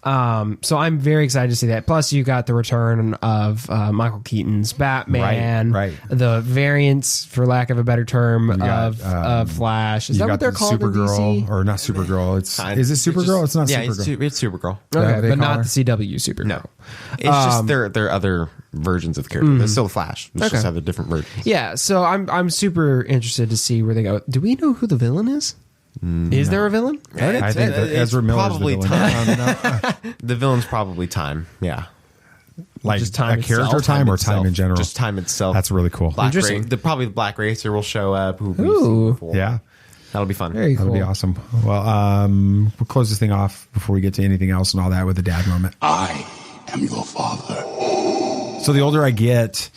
So I'm very excited to see that. Plus, you got the return of Michael Keaton's Batman, right. The variants, for lack of a better term, of Flash. Is that what they're called? Supergirl, or not Supergirl? Is it Supergirl? It's not Supergirl. Supergirl. It's Supergirl. Okay, but not the CW Supergirl. No, it's just there are other versions of the character. There's still Flash. It's just other different versions. Yeah, so I'm super interested to see where they go. Do we know who the villain is? Is there a villain? I think that Ezra Miller is the villain. The villain's probably time. Yeah, like just time a character itself? time or time in general. Just time itself. That's really cool. Probably the Black Racer will show up. Who we've seen before. Yeah. That'll be fun. Very cool. That'll be awesome. Well, we'll close this thing off before we get to anything else and all that with a dad moment. I am your father. So the older I get,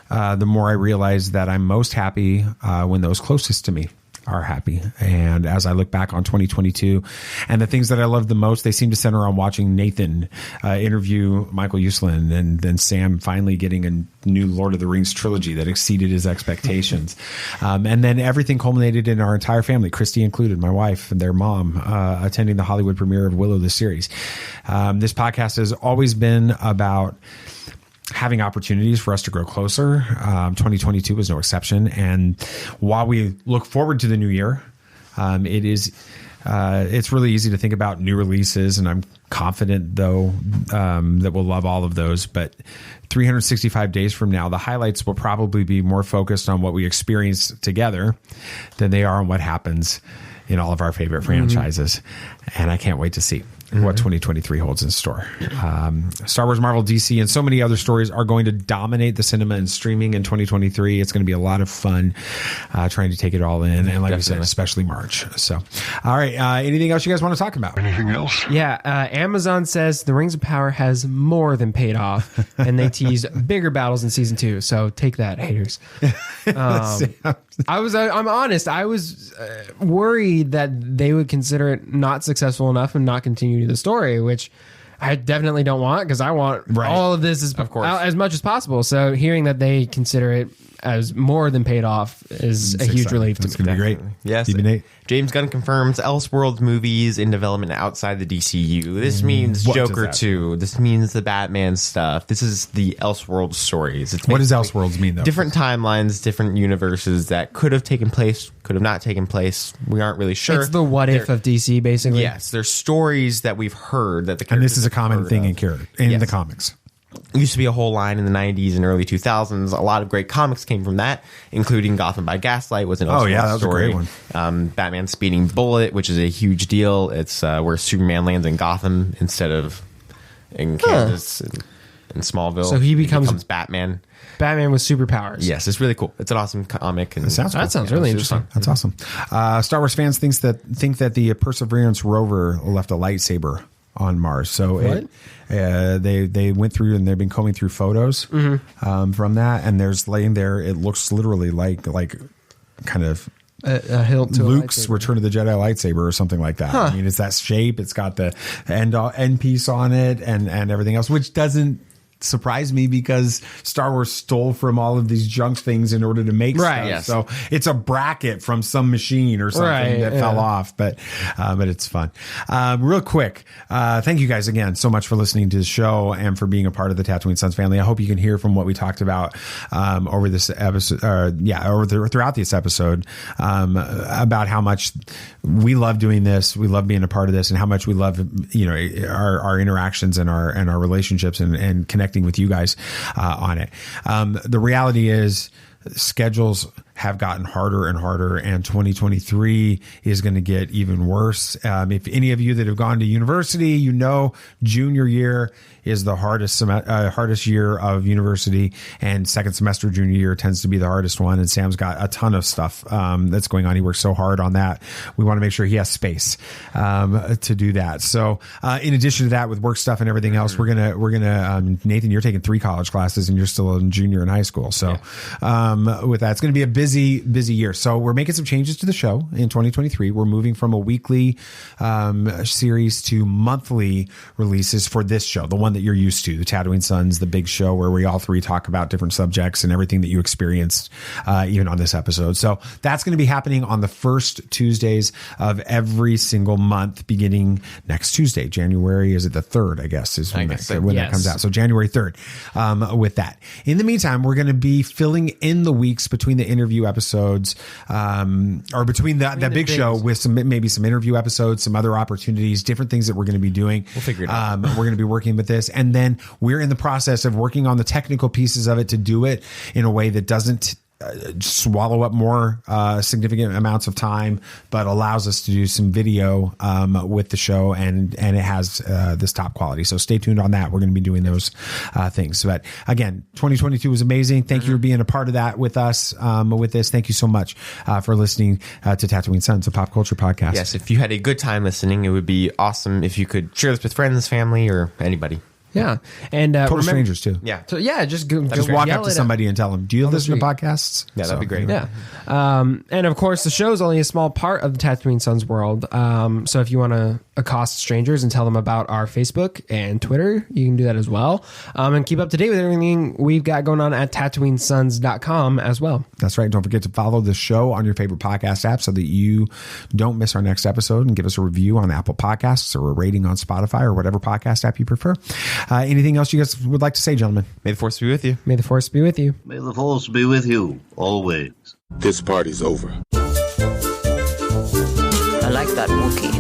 the more I realize that I'm most happy when those closest to me are happy. And as I look back on 2022 and the things that I love the most, they seem to center on watching Nathan interview Michael Uslan, and then Sam finally getting a new Lord of the Rings trilogy that exceeded his expectations. And then everything culminated in our entire family, Christy included, my wife and their mom, attending the Hollywood premiere of Willow, the series. This podcast has always been about having opportunities for us to grow closer. 2022 was no exception. And while we look forward to the new year, it is It's really easy to think about new releases, and I'm confident, though, that we'll love all of those. But 365 days from now, the highlights will probably be more focused on what we experience together than they are on what happens in all of our favorite franchises. And I can't wait to see what 2023 holds in store. Star Wars, Marvel, DC, and so many other stories are going to dominate the cinema and streaming in 2023. It's going to be a lot of fun trying to take it all in. And like we said, especially March. So, all right. Anything else you guys want to talk about? Anything else? Yeah. Amazon says The Rings of Power has more than paid off, and they tease bigger battles in season 2. So take that, haters. I'm honest. I was worried that they would consider it not successful enough and not continue the story, which I definitely don't want, because I want all of this as much as possible. So hearing that they consider it as more than paid off is a huge relief to me. It's going to be great. Yes. James Gunn confirms Elseworlds movies in development outside the DCU. This means Joker 2. This means the Batman stuff. This is the Elseworlds stories. What does Elseworlds mean, though? Different timelines, different universes that could have taken place, could have not taken place. We aren't really sure. It's the what if of DC, basically. Yes. There's stories that we've heard that the characters and this is a common thing in the comics. It used to be a whole line in the 90s and early 2000s. A lot of great comics came from that, including Gotham by Gaslight was an that was story. A great one. Batman Speeding Bullet, which is a huge deal. It's where Superman lands in Gotham instead of in Kansas in Smallville. So he becomes Batman. Batman with superpowers. Yes, it's really cool. It's an awesome comic. And that sounds really interesting. That's awesome. Star Wars fans think that the Perseverance rover left a lightsaber on Mars. So they went through and they've been combing through photos from that, and there's laying there. It looks literally like kind of a hilt to Luke's Return of the Jedi lightsaber or something like that. I mean, it's that shape. It's got the end piece on it and everything else, which doesn't surprised me because Star Wars stole from all of these junk things in order to make stuff. Yes. So it's a bracket from some machine or something that fell off, but it's fun. Real quick, thank you guys again so much for listening to the show and for being a part of the Tatooine Sons family. I hope you can hear from what we talked about over this episode, throughout this episode, about how much we love doing this, we love being a part of this, and how much we love our interactions and our relationships and connecting with you guys on it. The reality is schedules have gotten harder and harder, and 2023 is going to get even worse. If any of you that have gone to university, junior year is the hardest year of university, and second semester junior year tends to be the hardest one. And Sam's got a ton of stuff that's going on. He works so hard on that. We want to make sure he has space to do that. So in addition to that, with work stuff and everything else, we're gonna Nathan, you're taking 3 college classes and you're still a junior in high school. So with that, it's going to be a busy year. So we're making some changes to the show in 2023. We're moving from a weekly series to monthly releases for this show, the one that you're used to, the Tatooine Sons, the big show where we all 3 talk about different subjects and everything that you experienced even on this episode. So that's going to be happening on the first Tuesdays of every single month beginning next Tuesday. January, is it the 3rd, I guess, is when that comes out. So January 3rd with that. In the meantime, we're going to be filling in the weeks between the interview episodes or between that big show with maybe some interview episodes, some other opportunities, different things that we're going to be doing. We'll figure it out. We're going to be working with this, and then we're in the process of working on the technical pieces of it to do it in a way that doesn't swallow up more significant amounts of time, but allows us to do some video with the show, and it has this top quality. So stay tuned on that. We're going to be doing those things. But again, 2022 was amazing. Thank you for being a part of that with us with this. Thank you so much for listening to Tatooine Sons, a pop culture podcast. Yes, if you had a good time listening, it would be awesome if you could share this with friends, family, or anybody. Yeah, and total strangers too. Yeah, so just walk up to somebody and tell them, "Do you listen to podcasts?" Yeah, that'd be great. Yeah, and of course, the show is only a small part of the Tatooine Sons world. So if you want to accost strangers and tell them about our Facebook and Twitter, you can do that as well. And keep up to date with everything we've got going on at TatooineSons.com as well. That's right. Don't forget to follow the show on your favorite podcast app so that you don't miss our next episode, and give us a review on Apple Podcasts or a rating on Spotify or whatever podcast app you prefer. Anything else you guys would like to say, gentlemen? May the Force be with you. May the Force be with you. May the Force be with you, always. This party's over. I like that Wookiee.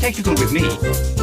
technical with me.